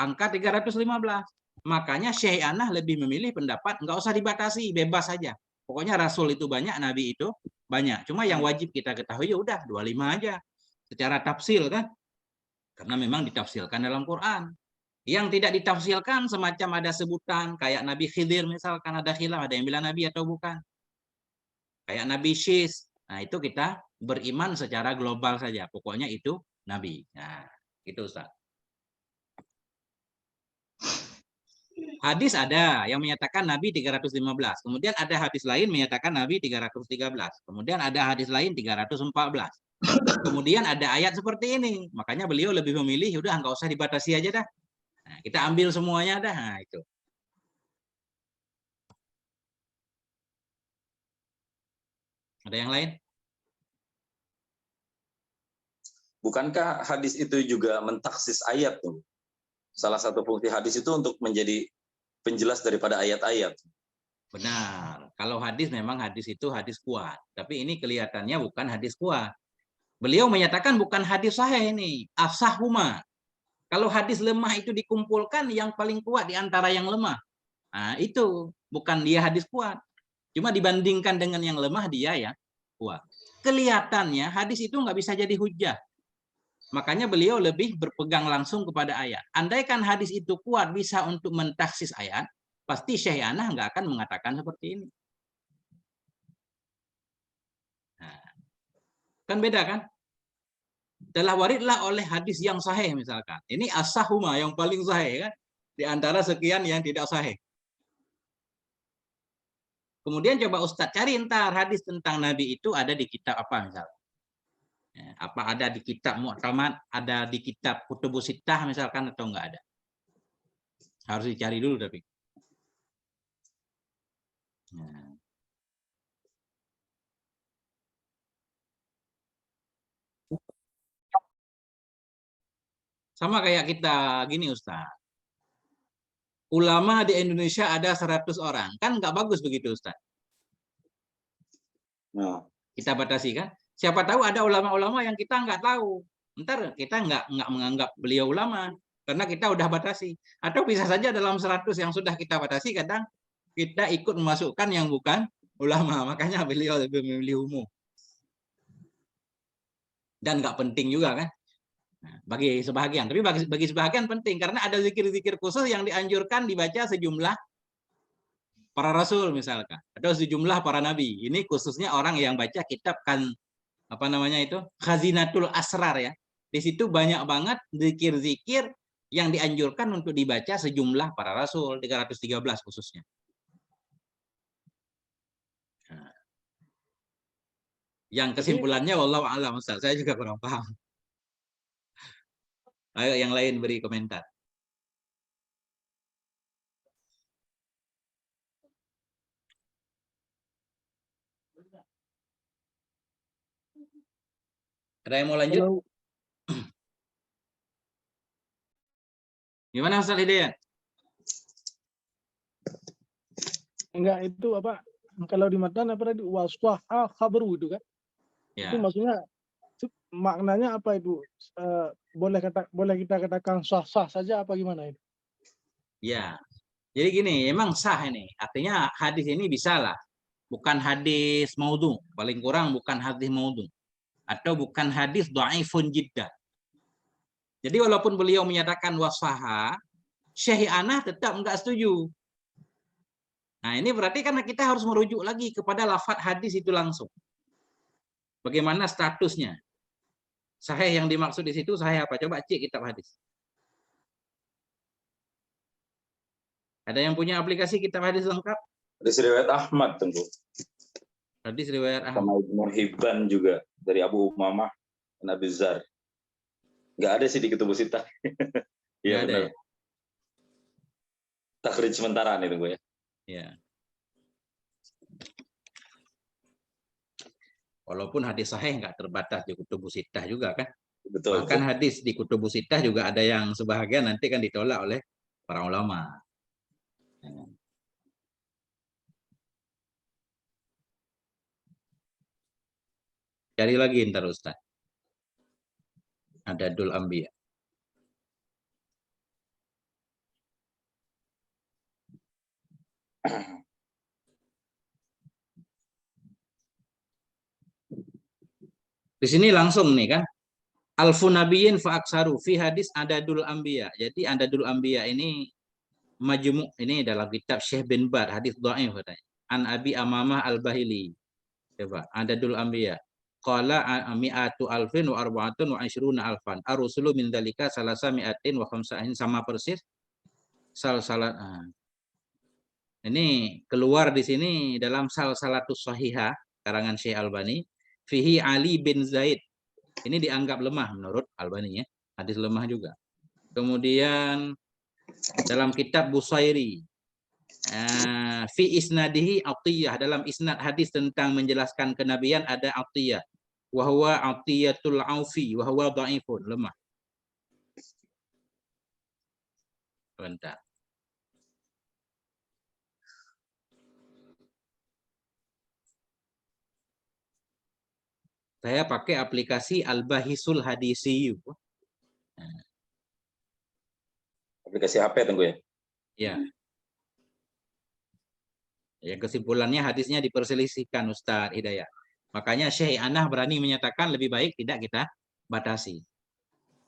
angka 315. Makanya Syekh Anah lebih memilih pendapat enggak usah dibatasi, bebas saja. Pokoknya rasul itu banyak, nabi itu banyak. Cuma yang wajib kita ketahui ya udah 25 aja. Secara tafsil kan? Karena memang ditafsirkan dalam Quran. Yang tidak ditafsirkan semacam ada sebutan kayak Nabi Khidir misalkan ada khilaf, ada yang bilang nabi atau bukan. Kayak Nabi Syis. Nah, itu kita beriman secara global saja. Pokoknya itu nabi. Nah, itu Ustaz. Hadis ada yang menyatakan Nabi 315. Kemudian ada hadis lain menyatakan Nabi 313. Kemudian ada hadis lain 314. Kemudian ada ayat seperti ini. Makanya beliau lebih memilih, udah nggak usah dibatasi aja dah. Nah, kita ambil semuanya dah. Nah, itu. Ada yang lain? Bukankah hadis itu juga mentaksis ayat tuh? Salah satu fungsi hadis itu untuk menjadi penjelas daripada ayat-ayat. Benar. Kalau hadis memang hadis itu hadis kuat, tapi ini kelihatannya bukan hadis kuat. Beliau menyatakan bukan hadis sahih ini, afsahuma. Kalau hadis lemah itu dikumpulkan yang paling kuat di antara yang lemah. Nah, itu bukan dia hadis kuat. Cuma dibandingkan dengan yang lemah dia ya kuat. Kelihatannya hadis itu nggak bisa jadi hujah. Makanya beliau lebih berpegang langsung kepada ayat. Andaikan hadis itu kuat bisa untuk mentaksis ayat, pasti Syekh Anah nggak akan mengatakan seperti ini. Nah, kan beda kan? Telah waridlah oleh hadis yang sahih misalkan. Ini as-sahuma yang paling sahih kan? Di antara sekian yang tidak sahih. Kemudian coba Ustadz cari ntar hadis tentang Nabi itu ada di kitab apa misalnya. Apa ada di kitab Mu'tamad, ada di kitab Kutubus Sittah misalkan atau enggak ada. Harus dicari dulu tapi. Nah. Sama kayak kita gini Ustaz. Ulama di Indonesia ada 100 orang. Kan nggak bagus begitu Ustaz. Nah. Kita batasi kan. Siapa tahu ada ulama-ulama yang kita nggak tahu. Ntar kita nggak menganggap beliau ulama. Karena kita udah batasi. Atau bisa saja dalam 100 yang sudah kita batasi, kadang kita ikut memasukkan yang bukan ulama. Makanya beliau lebih memilih umum. Dan nggak penting juga kan. Nah, bagi sebahagian, tapi bagi sebahagian penting karena ada zikir-zikir khusus yang dianjurkan dibaca sejumlah para rasul misalkan atau sejumlah para nabi. Ini khususnya orang yang baca kitab kan apa namanya itu Khazinatul Asrar ya. Di situ banyak banget zikir-zikir yang dianjurkan untuk dibaca sejumlah para rasul 313 khususnya. Nah, yang kesimpulannya wallahu a'lam Ustaz, saya juga kurang paham. Ayo yang lain beri komentar. Ada yang mau lanjut? Kalau Gimana Ustaz Hidayat? enggak itu apa? Kalau di matan apa tadi waswaha khabaru itu kan? Ya. Itu maksudnya maknanya apa itu? Boleh kita katakan sah-sah saja apa gimana itu? Ya. Jadi gini, emang sah ini. Artinya hadis ini bisa lah. Bukan hadis maudhu, paling kurang bukan hadis maudhu. Atau bukan hadis dhaifun jiddah. Jadi walaupun beliau menyatakan wasaha, Syekh Anah tetap enggak setuju. Nah, ini berarti karena kita harus merujuk lagi kepada lafaz hadis itu langsung. Bagaimana statusnya? Sahih yang dimaksud di situ sahih apa? Coba cek kitab hadis. Ada yang punya aplikasi kitab hadis lengkap? Hadis riwayat Ahmad tentu. Hadis riwayat Ahmad. Sama Ibnu Hibban juga dari Abu Umamah dan Abi Dzar. Nggak ada sih di Kutubus Sittah. Iya benar. Ya? Takhrij sementara nih tunggu ya. Ya. Walaupun hadis sahih nggak terbatas di Kutubus Sittah juga kan. Betul. Bahkan hadis di Kutubus Sittah juga ada yang sebahagian nanti kan ditolak oleh para ulama. Cari lagi ntar Ustaz. Adadul Anbiya. Di sini langsung nih kan. Alfun nabiyyin fa aksaru fi hadis adadul anbiya. Jadi adadul anbiya ini majmu' ini dalam kitab Syekh bin Baz hadis dhaif katanya. An Abi Amamah Al-Bahili. Coba adadul anbiya. Qala mi'atu alfin wa arba'atun wa ishruna alfan. Ar-rusulu min dzalika salasa mi'atin wa khamsain sama persis. Salsalat. Ini keluar di sini dalam Salsalatus Shahihah karangan Syekh Albani. Fihi Ali bin Zaid. Ini dianggap lemah menurut Albani ya. Hadis lemah juga. Kemudian dalam kitab Busairi fi isnadihi Atiyah, dalam isnad hadis tentang menjelaskan kenabian ada Atiyah. Wa huwa Atiyatul Aufi wa huwa dhaifun, lemah. Bentar. Saya pakai aplikasi Al-Bahisul Hadisiyu. Aplikasi HP tunggu ya. Ya. Ya, kesimpulannya hadisnya diperselisihkan Ustadz Hidayat. Makanya Syekh Anah berani menyatakan lebih baik tidak kita batasi.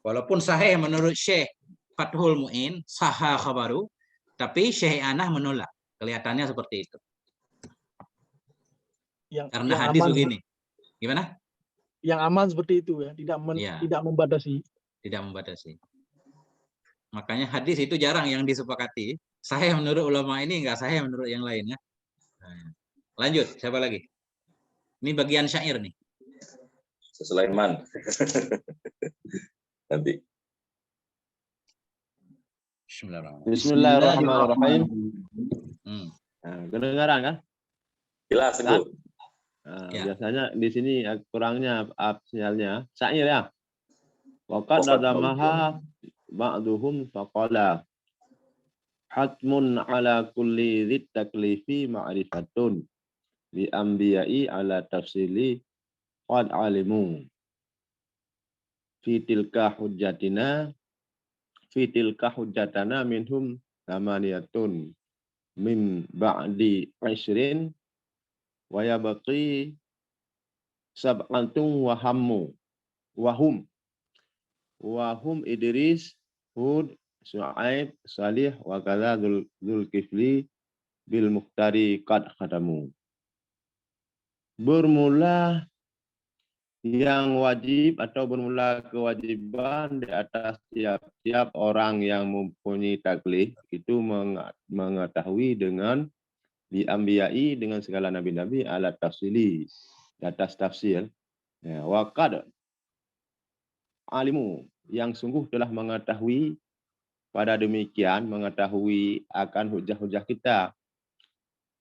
Walaupun sahih menurut Syekh Fathul Mu'in, sahah khabaru, tapi Syekh Anah menolak. Kelihatannya seperti itu. Karena hadis aman, begini. Gimana? yang aman seperti itu ya, Ya. tidak membatasi. Tidak membatasi. Makanya hadis itu jarang yang disepakati. Sahih menurut ulama ini, enggak sahih menurut yang lainnya. Nah, lanjut, siapa lagi? Ini bagian syair nih. Sulaiman. Nanti. Bismillahirrahmanirrahim. Hmm. Kedengaran kan? Jelas tunggu. Ya. Biasanya di sini kurangnya sinyalnya. Syair ya. Waqad Wafat nadamaha ba'duhum faqala hatmun ala kulli dzit taklifi ma'rifatun bi anbiya'i ala tafsili qad alimu fi tilka hujjatana minhum thamaniyatun min ba'di 20 wa yabqi sab'atun wahum Idris, Hud, Syuaib, Salih, wa kadza Dzulkifli bil Muhtari qad khadamu. Bermula yang wajib atau bermula kewajiban di atas tiap-tiap orang yang mempunyai taklif itu mengetahui dengan diambiyai dengan segala nabi-nabi alat tafsili di atas tafsir. Ya, waqad alimu yang sungguh telah mengetahui pada demikian mengetahui akan hujah-hujah kita.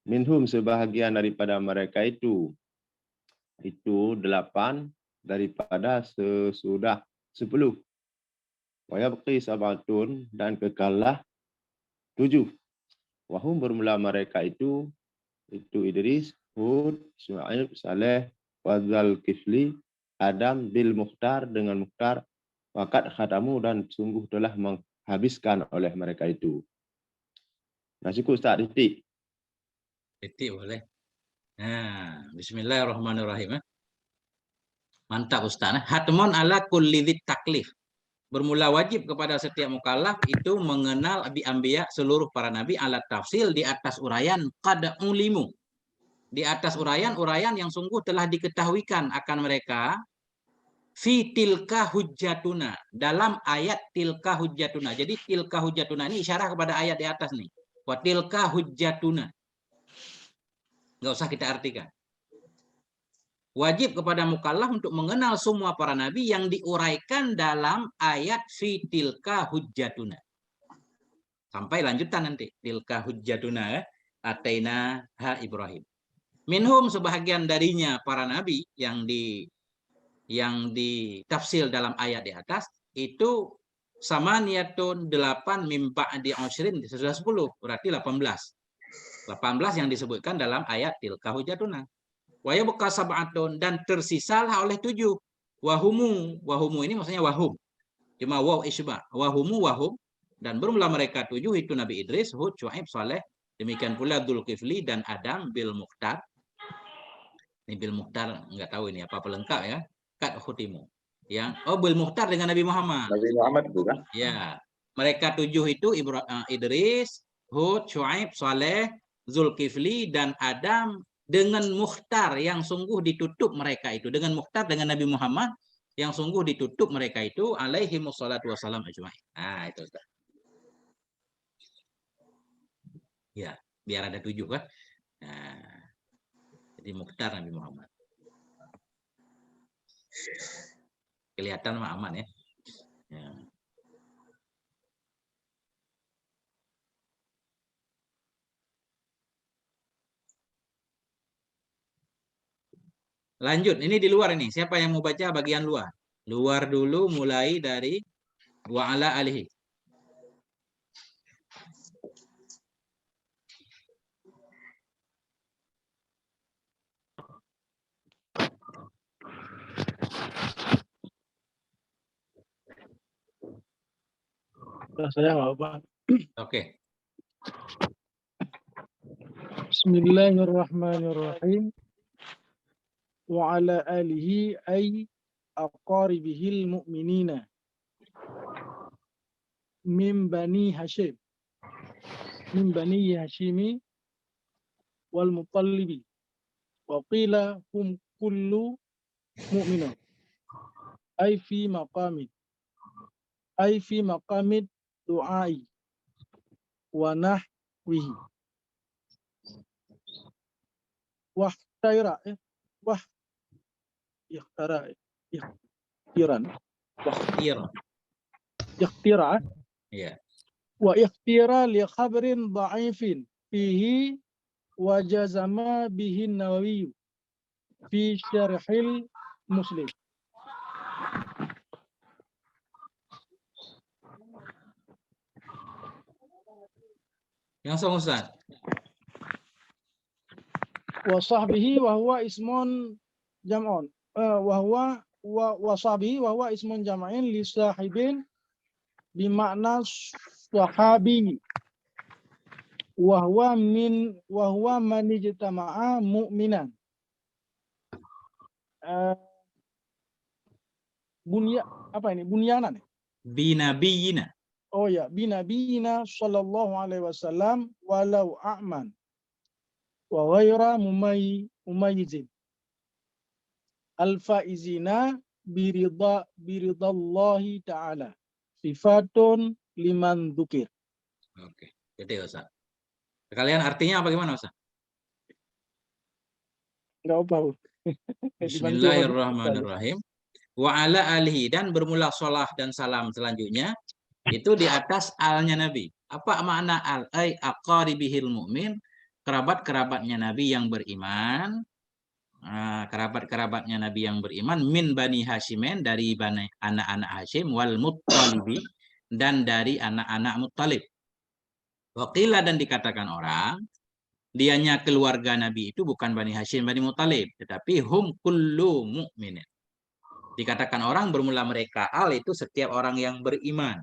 Minhum sebahagian daripada mereka itu 8 daripada sesudah 10. Wa yabqi sabatun dan kekallah 7. Wahum bermula mereka itu Idris, Hud, Syuaib, Saleh, Dzulkifli, Adam bil Mukhtar dengan Mukhtar, waqad khatamu dan sungguh telah menghabiskan oleh mereka itu. Nah, cukup Ustaz, titik. Titik boleh. Nah, bismillahirrahmanirrahim. Mantap Ustaz. Hatmun ala kulli dzit taklif. Bermula wajib kepada setiap mukallaf itu mengenal anbiya seluruh para nabi alat tafsil di atas uraian qad ulimu. Di atas uraian yang sungguh telah diketahuikan akan mereka fi tilka hujjatuna, dalam ayat tilka hujjatuna. Jadi tilka hujjatuna ini isyarah kepada ayat di atas nih. Wa tilka hujjatuna. Enggak usah kita artikan. Wajib kepada mukallaf untuk mengenal semua para nabi yang diuraikan dalam ayat fi tilka hujjatuna. Sampai lanjutan nanti. Tilka hujjatuna ataina ha Ibrahim. Minhum sebahagian darinya para nabi yang ditafsir dalam ayat di atas itu sama niatun 8 mimpa di usrin sudah 10 berarti 18 yang disebutkan dalam ayat tilka hujjatuna. Wa yabqa sab'atun dan tersisalah oleh 7. Wahumu ini maksudnya wahum. Cuma waw isba. Wahum dan bermula mereka 7 itu Nabi Idris, Hud, Syuaib, Saleh, demikian pula Dzulkifli dan Adam bil Mukhtar. Ini bil Mukhtar enggak tahu ini apa pelengkap ya. Kat khutimu. Yang bil Mukhtar dengan Nabi Muhammad. Nabi Muhammad bukan? Ya. Mereka 7 itu Idris, Hud, Syuaib, Saleh, Dzulkifli dan Adam dengan Mukhtar yang sungguh ditutup mereka itu. Dengan Mukhtar dengan Nabi Muhammad yang sungguh ditutup mereka itu alaihi wassalatu wassalam ajma'in. Nah, itu Ustaz. Ya, biar ada 7 kan. Nah, jadi Mukhtar Nabi Muhammad. Kelihatan mah aman ya. Ya. Lanjut, ini di luar ini. Siapa yang mau baca bagian luar? Luar dulu mulai dari wa ala alihi. Saya nggak apa. Oke. Bismillahirrahmanirrahim. Wa ala alihi ay aqaribihil mu'minina min bani Hashim. Min bani Hashimi wal Muttalibi. Wa qila hum kullu mu'minah. Ay fi maqamid. Ay fi maqamid du'ai. Wa nahwihi. Wahtaira ikhtiran ikhtira Ya. wa ikhtira li khabarin dha'ifin fihi wa jazama bihi Nawawi fi syarhil Muslim. Langsung Ustaz. Wa sahbihi wa huwa ismun jam'un wa sahbihi wa huwa ismun jam'in li sahibin bimakna sahabi wa huwa man ijtama'a mu'minan bunyanan. Binabiyina. Oh ya, binabiyina sallallahu alaihi wasallam walau a'man wa ghaira mumayyizin al-faizina biridallahi ta'ala sifatun liman dzukir. Oke. Jadi Ustaz. Kalian artinya apa gimana Ustaz? Enggak apa. Bismillahirrahmanirrahim. Wa ala alihi, dan bermula sholah dan salam selanjutnya itu di atas alnya Nabi. Apa makna al? Ay aqaribihil mu'min, kerabat-kerabatnya Nabi yang beriman. Kerabat-kerabatnya Nabi yang beriman min Bani Hashimin, dari anak-anak Hashim, wal Muttalibi, dan dari anak-anak Muttalib. Waqila, dan dikatakan orang dianya keluarga Nabi itu bukan Bani Hashim, Bani Muttalib, tetapi hum kullu mu'minin. Dikatakan orang bermula mereka al itu setiap orang yang beriman.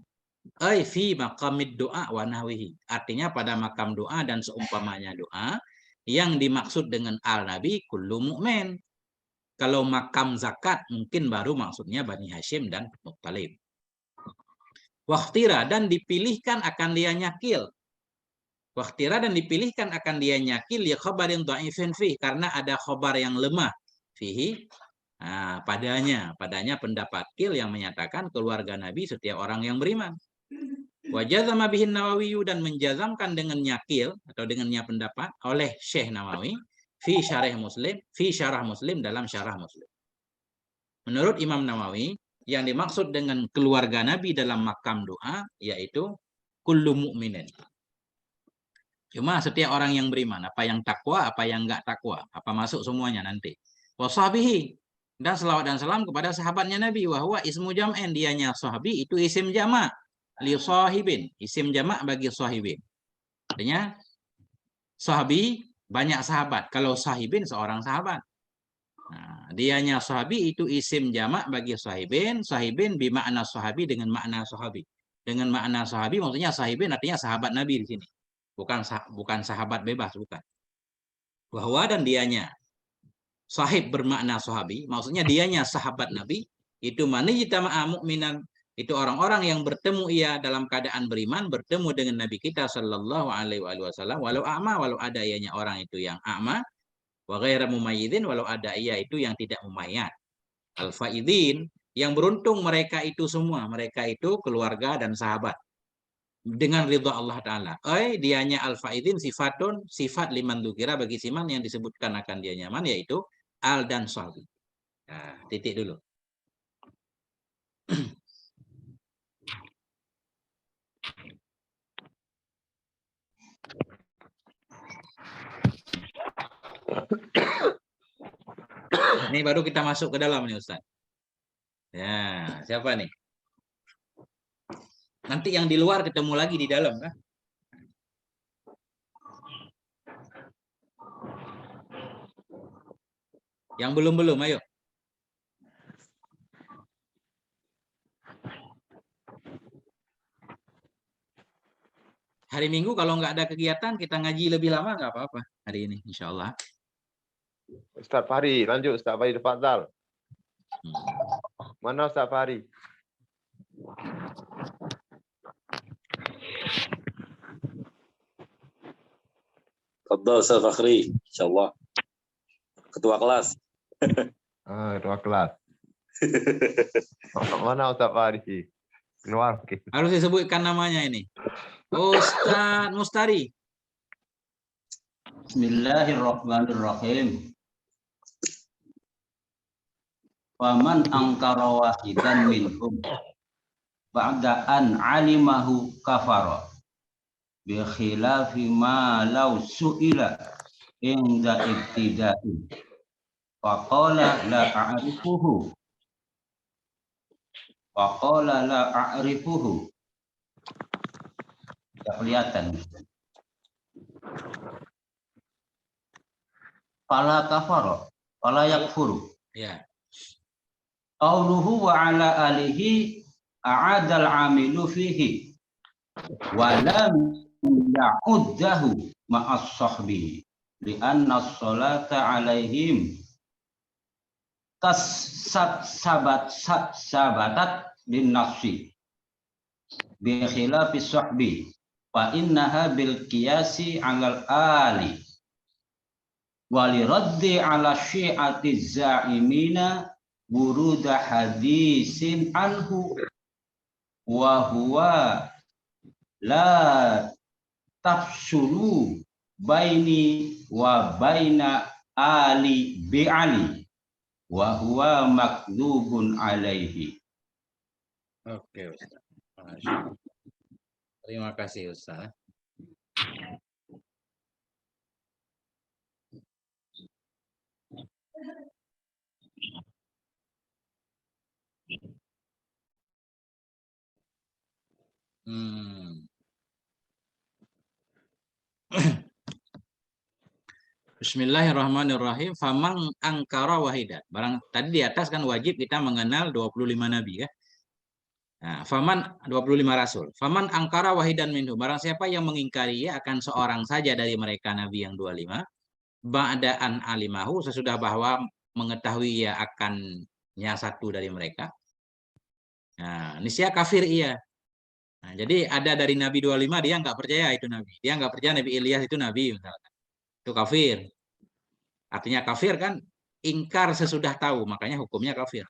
Ay fi maqamid doa wa nahwihi. Artinya pada makam doa dan seumpamanya doa. Yang dimaksud dengan al Nabi kullu mu'min. Kalau makam zakat mungkin baru maksudnya Bani Hashim dan Muttalib. Wakhtira, dan dipilihkan akan dia nyakil. Wakhtira, dan dipilihkan akan dia nyakil ya khabarin dha'ifin fih, karena ada khabar yang lemah fihi. Padanya pendapat kil yang menyatakan keluarga Nabi setiap orang yang beriman. Wajazama bihin Nawawi, dan menjazamkan dengannya kil atau dengannya pendapat oleh Syekh Nawawi fi syarah Muslim dalam syarah Muslim. Menurut Imam Nawawi, yang dimaksud dengan keluarga Nabi dalam makam doa yaitu kullu mu'minin. Cuma setiap orang yang beriman, apa yang takwa, apa yang enggak takwa, apa masuk semuanya nanti. Washabihi, dan selawat dan salam kepada sahabatnya Nabi. Wahwa ismu jam'in, dianya sahabi itu isim jamak li sahibin, isim jamak bagi sahibin. Artinya sahabi banyak sahabat, kalau sahibin seorang sahabat. Dianya sahabi itu isim jamak bagi sahibin. Sahibin bimakna sahabi, dengan makna sahabi. Dengan makna sahabi maksudnya sahibin artinya sahabat Nabi di sini. Bukan sahabat bebas, bukan. Bahwa dan dianya. Sahib bermakna sahabi, maksudnya dianya sahabat Nabi. Itu manijtama'a mu'minan, itu orang-orang yang bertemu ia dalam keadaan beriman, bertemu dengan Nabi kita sallallahu alaihi wasallam, walau a'ma, walau ada ianya orang itu yang a'ma, wa ghaira mumayyidin, walau ada ia itu yang tidak mumayyad. Al-faidin, yang beruntung mereka itu semua, mereka itu keluarga dan sahabat. Dengan ridha Allah Ta'ala. Dianya al-faidin sifatun, sifat liman dzukira bagi siman yang disebutkan akan dia nyaman, yaitu al dan sahbi. Titik dulu. Ini baru kita masuk ke dalam nih Ustaz. Ya, siapa nih? Nanti yang di luar ketemu lagi di dalam kan? Yang belum, ayo. hari Minggu kalau nggak ada kegiatan kita ngaji lebih lama nggak apa-apa hari ini insya Allah. Ustaz Fahri, lanjut Ustaz Fahri tafadhal. Mana Ustaz Fahri? Tafadhal Ustaz Fakhri, insyaallah. Ketua kelas. Ketua kelas. Mana Ustaz Fahri? Keluar. Harus disebutkan namanya ini. Ustaz Mustari. Bismillahirrahmanirrahim. Waman angkara wahidan minhum ba'da an alimahu kafara bi khilafi ma law su'ila inda ibtida'i faqala la a'rifuhu tidak kelihatan. Fala kafara fala yakfuru. Ya. Qauluhu wa ala alihi a'adal amilu fihi wa lam ya'uddahu ma'as sahbihi li'anna as-salata alaihim sabatat din nafsi bi khilafi sahbi fa innaha bil qiyasi 'alal ali wa li raddi 'ala syi'ati za'imina wuruda hadisin anhu wa huwa la tafsulu baini wa baina ali bi ali wa huwa makdzubun alaihi. Oke Ustaz. Terima kasih Ustaz. Bismillahirrahmanirrahim. Famang angkara wahidan. Barang tadi di atas kan wajib kita mengenal 25 nabi ya. Nah, faman 25 rasul. Faman angkara wahidan minhu. Barang siapa yang mengingkari akan seorang saja dari mereka nabi yang 25, ba'daan alimahu, sesudah bahwa mengetahui ia akannya satu dari mereka. Nah, nisya kafir ia. Nah, jadi ada dari Nabi 25 dia nggak percaya itu Nabi. Dia nggak percaya Nabi Ilyas itu Nabi misalkan. Itu kafir. Artinya kafir kan ingkar sesudah tahu, makanya hukumnya kafir.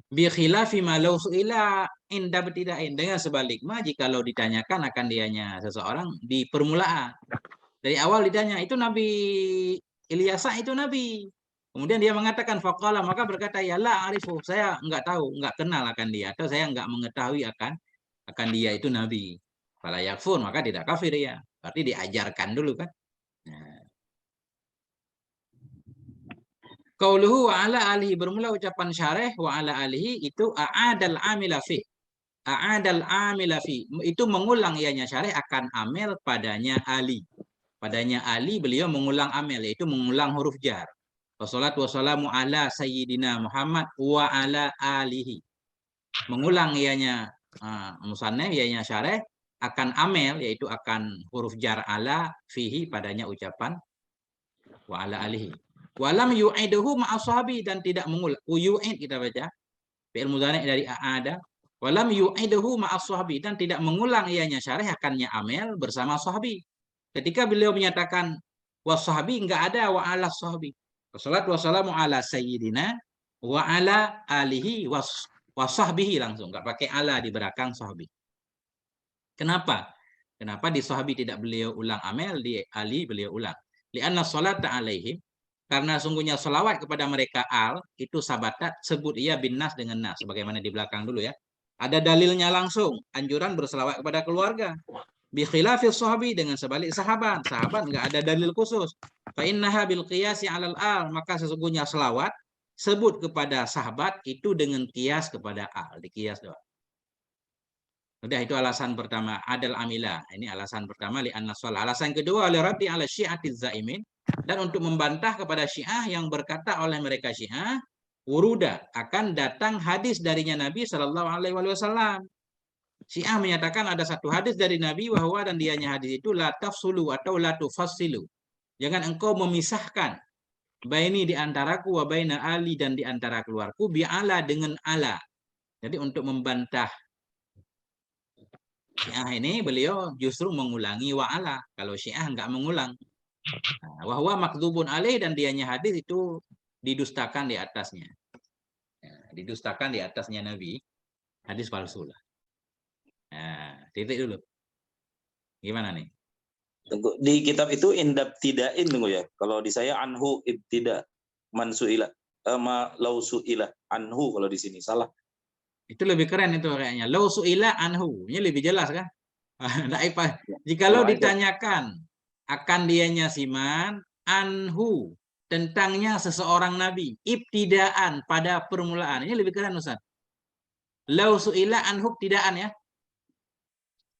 Bi khilafi ma law su'ila inda ibtida'in, dengan sebaliknya jikalau ditanyakan akan dianya seseorang di permulaan. Dari awal ditanya, itu Nabi Ilyas itu Nabi. Kemudian dia mengatakan faqala, maka berkata ya la arifu, saya enggak tahu, enggak kenal akan dia, atau saya enggak mengetahui akan dia itu nabi. Fala yakfur, maka tidak kafir ya. Berarti diajarkan dulu kan. Nah. Qauluhu wa ala alihi, bermula ucapan syarih wa ala alihi itu a'adal amila fi. A'adal amila fi, itu mengulang ianya syarih akan amil padanya Ali. Padanya Ali beliau mengulang amil, yaitu mengulang huruf jar. Wassalatu wassalamu ala sayyidina Muhammad wa ala alihi. Mengulang ianya musannaf, ianya syarih akan amel, yaitu akan huruf jar ala fihi padanya ucapan wa ala alihi. Walam yu'iduhu ma'ashabi, dan tidak mengulang. Yu'id kita baca. Fi'il mudhari' dari a'ada. Walam yu'iduhu ma'ashabi, dan tidak mengulang ianya syarih akannya amel bersama sahabi. Ketika beliau menyatakan washabi, enggak ada wa ala sahabi. Wassalatu wassalamu ala sayyidina wa ala alihi wasahbihi, langsung nggak pakai ala di belakang sahabi. Kenapa? Kenapa di sahabi tidak beliau ulang amel, di Ali beliau ulang? Li'anna sholata alaihim, karena sungguhnya selawat kepada mereka itu sabatat, sebut ia bin nas dengan nas, sebagaimana di belakang dulu ya. Ada dalilnya langsung, anjuran berselawat kepada keluarga. Bi khilafis sahabi, dengan sebalik sahabat. Sahabat nggak ada dalil khusus. Fa innaha bil qiyasi 'alal al, maka sesungguhnya selawat sebut kepada sahabat itu dengan kias kepada al, dikias doang. Udah, itu alasan pertama, adal amila. Ini alasan pertama li anna shol. Alasan kedua li raddi 'ala syi'atiz zaimin, dan untuk membantah kepada Syiah yang berkata oleh mereka Syiah, wuruda, akan datang hadis darinya Nabi sallallahu alaihi wasallam. Syiah menyatakan ada satu hadis dari Nabi bahwa dan dianya hadis itu la tafsulu atau la tufassilu. Jangan engkau memisahkan baini di antaraku wa baina ali dan di antara keluarku bi'ala dengan ala. Jadi untuk membantah Syiah ini beliau justru mengulangi wa'ala. Kalau Syiah enggak mengulang. Nah, wahwa makdzubun alaih dan dianya hadis itu didustakan di atasnya. Didustakan di atasnya Nabi. Hadis palsu lah. Nah, titik dulu. Gimana nih? Tunggu, di kitab itu indab tidain tunggu ya. Kalau di saya anhu ibtida mansuila lausuila anhu kalau di sini salah. Itu lebih keren itu kayaknya. Lau su'ila anhu. Ini lebih jelas kan? Jikalau ditanyakan akan dianya siman anhu tentangnya seseorang nabi ibtidaan pada permulaan. Ini lebih keren Ustaz. Lau su'ila anhu ibtidaan ya.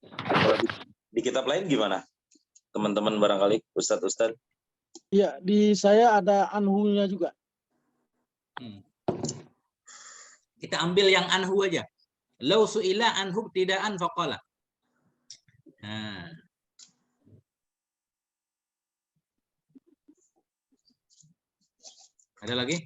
Kalau di kitab lain gimana? Teman-teman barangkali Ustadz. Ya, di saya ada anhunya juga. Kita ambil yang anhu aja. Lau su'ila anhu ibtidaan faqala. Nah. Ada lagi?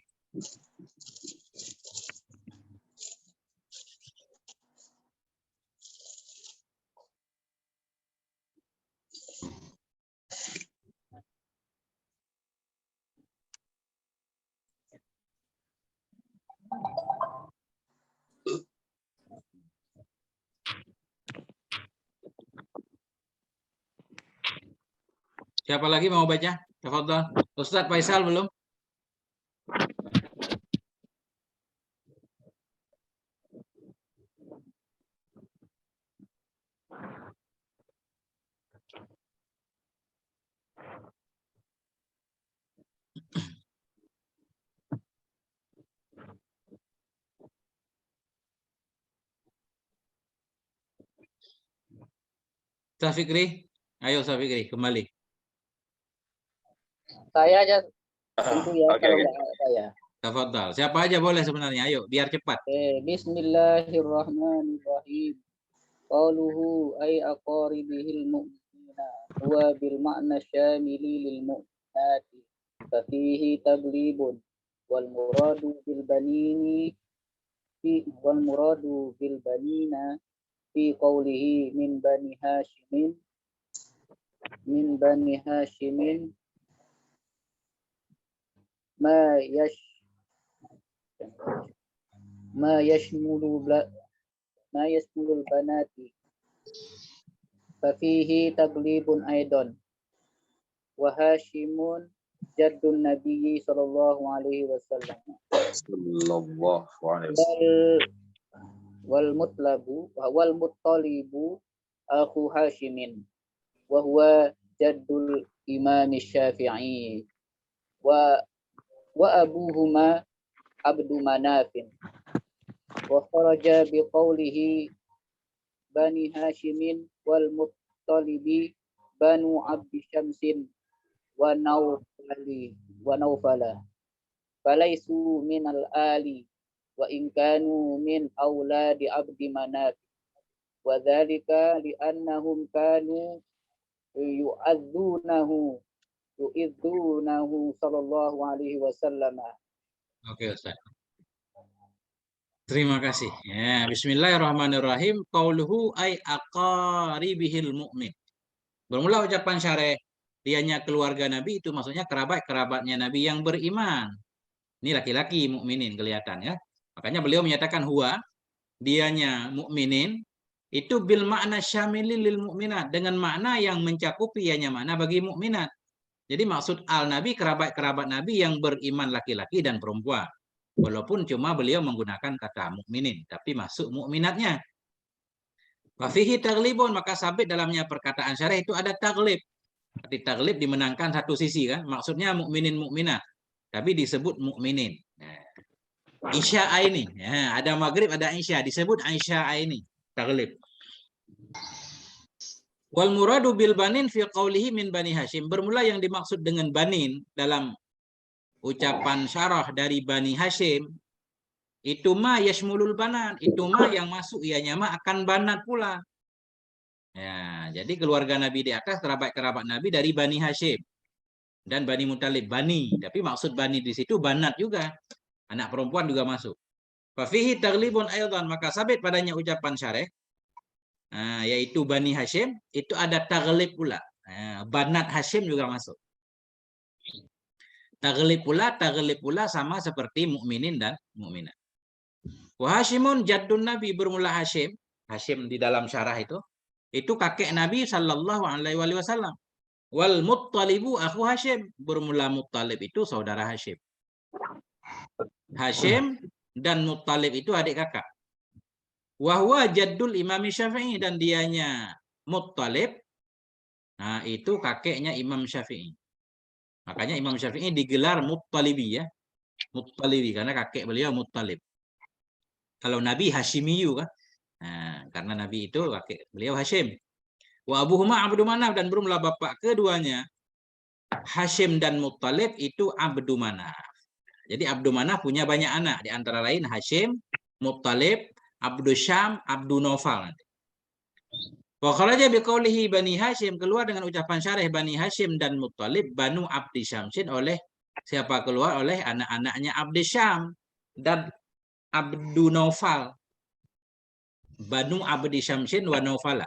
Siapa lagi mau baca? Tafadhol. Ustadz Faisal belum? Safikri, ayo Safikri kembali. Saya aja tentu ya Oke. kalau nggak saya. Tafadhol. Siapa aja boleh sebenarnya. Ayo biar cepat. Bismillahirrahmanirrahim. Qauluhu ay aqaribihil mu'minina huwa bil ma'na syamili lil mu'minati fa fihi taglibun wal muradu bil banina fi qawlihi min bani hashimin ma yashmulul banati fa fihi taglibun aidan wa hashimun jaddun nabiyyi sallallahu alaihi wasallam wal muttalibu akhu hashimin wa huwa jaddul imam syafi'i wa abuhuma abdu manafin wa kharaja bi qawlihi bani hashimin wal muttalibi banu abdi syamsin wa naufala falaisu min al ali wa in kanu min auladi abdi manaf wa dzalika li annahum kanu yu'adzunahu sallallahu alaihi wasallam. Oke Ustaz. Terima kasih. Ya, bismillahirrahmanirrahim. Qauluhu ay aqaribihil mu'min. Bermula ucapan syarih dianya keluarga Nabi itu maksudnya kerabatnya Nabi yang beriman. Ini laki-laki mukminin kelihatan ya. Makanya beliau menyatakan huwa dianya mukminin itu bil makna syamilil lil mukminat dengan makna yang mencakupi ianya makna bagi mukminat. Jadi maksud al-Nabi kerabat Nabi yang beriman laki-laki dan perempuan. Walaupun cuma beliau menggunakan kata mukminin, tapi masuk mukminatnya. Wa fihi taglibun, maka sabit dalamnya perkataan syarih itu ada taglib. Arti taglib dimenangkan satu sisi kan, maksudnya mukminin mukminat, tapi disebut mukminin. Nah, isya ini, ya, ada maghrib, ada isya, disebut isya ini, taglib. Wal muradu bil banin fi qawlihi min bani Hashim. Bermula yang dimaksud dengan banin dalam ucapan syarah dari Bani Hashim Itu ma yashmulul banat. Itu ma yang masuk ianya ma akan banat pula. Ya, jadi keluarga Nabi di atas kerabat-kerabat Nabi dari Bani Hashim dan Bani Muttalib. Bani, tapi maksud Bani di situ banat juga. Anak perempuan juga masuk. Fafihi taglibun aydan, maka sabit padanya ucapan syarih, yaitu Bani Hashim, itu ada taglib pula. Banat Hashim juga masuk. Taglib pula sama seperti mukminin dan mukminat. Wa Hashimun jaddun Nabi, bermula Hashim. Hashim di dalam syarah itu kakek Nabi Sallallahu Alaihi Wasallam. Wal Muttalibu akhu Hashim, bermula Muttalib itu saudara Hashim. Hashim dan Muttalib itu adik kakak. Wahwa jaddul Imam Syafi'i, dan dianya Muttalib, nah itu kakeknya Imam Syafi'i. Makanya Imam Syafi'i digelar Muttalibi, ya. Muttalibi karena kakek beliau Muttalib. Kalau Nabi Hashimiyu kan. Nah, karena Nabi itu kakek beliau Hashim. Wa abuhuma Abdu Manaf, dan bermula bapak keduanya Hashim dan Muttalib itu Abdu Manaf. Jadi Abdu Manaf punya banyak anak, di antara lain Hashim, Muttalib, Abdu Syam, Abdu Naufal. Wa kharaja biqaulihi Bani Hashim, keluar dengan ucapan syarih Bani Hashim dan Muttalib Banu Abdi Syamsin, oleh siapa keluar? Oleh anak-anaknya Abdi Syam dan Abdu Naufal. Banu Abdi Syamsin wa Naufala.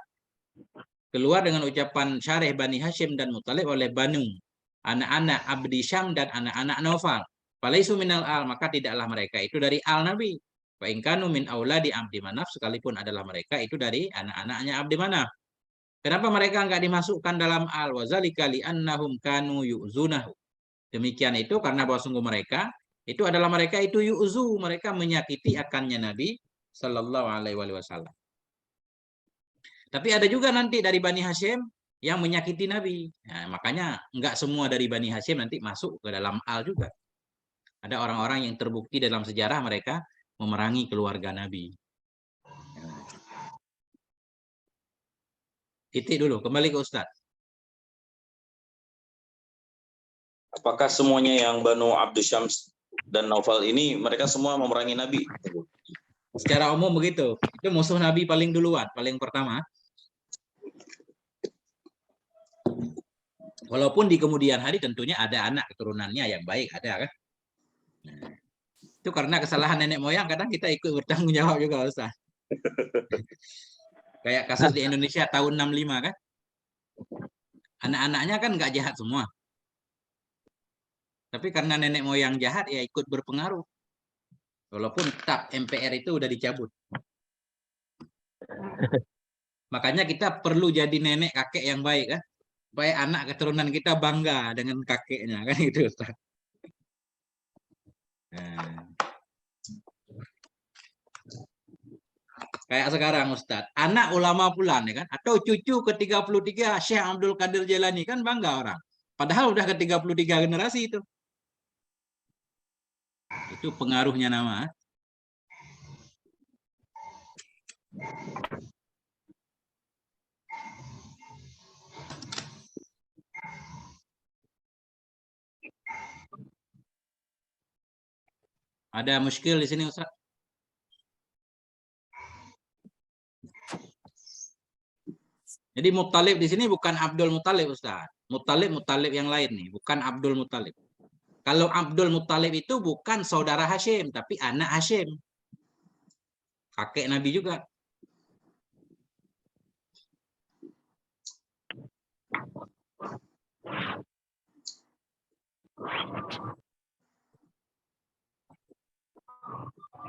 Keluar dengan ucapan syarih Bani Hashim dan Muttalib oleh Banu, anak-anak Abdi Syam dan anak-anak Naufal. Falaisu minal al, maka tidaklah mereka itu dari al Nabi. Wa in kanu min auladi Abdi Manaf, sekalipun adalah mereka itu dari anak-anaknya Abdi Manaf. Kenapa mereka enggak dimasukkan dalam al? Wa zalika li annahum kanu yu'zunahu. Demikian itu karena bahwa sungguh mereka itu adalah mereka itu yu'zu, mereka menyakiti akannya Nabi Sallallahu Alaihi Wasallam. Tapi ada juga nanti dari Bani Hashim yang menyakiti Nabi. Nah, makanya enggak semua dari Bani Hashim nanti masuk ke dalam al juga. Ada orang-orang yang terbukti dalam sejarah mereka memerangi keluarga Nabi. Titik dulu, kembali ke Ustadz. Apakah semuanya yang Banu Abdu Syams dan Naufal ini mereka semua memerangi Nabi? Secara umum begitu. Itu musuh Nabi paling duluan, paling pertama. Walaupun di kemudian hari tentunya ada anak keturunannya yang baik, ada kan. Nah, itu karena kesalahan nenek moyang kadang kita ikut bertanggung jawab juga, Ustaz. Kayak kasus di Indonesia tahun 65 kan. Anak-anaknya kan nggak jahat semua. Tapi karena nenek moyang jahat ya ikut berpengaruh. Walaupun tetap MPR itu udah dicabut. Makanya kita perlu jadi nenek kakek yang baik kan. Supaya anak keturunan kita bangga dengan kakeknya kan itu, Ustaz. Nah. Kayak sekarang Ustaz, anak ulama fulan ya kan, atau cucu ke-33 Syekh Abdul Qadir Jailani, kan bangga orang. Padahal udah ke-33 generasi itu. Itu pengaruhnya nama. Ada muskil di sini Ustaz? Jadi Muttalib di sini bukan Abdul Muttalib Ustaz. Muttalib yang lain nih, bukan Abdul Muttalib. Kalau Abdul Muttalib itu bukan saudara Hashim, tapi anak Hashim. Kakek Nabi juga.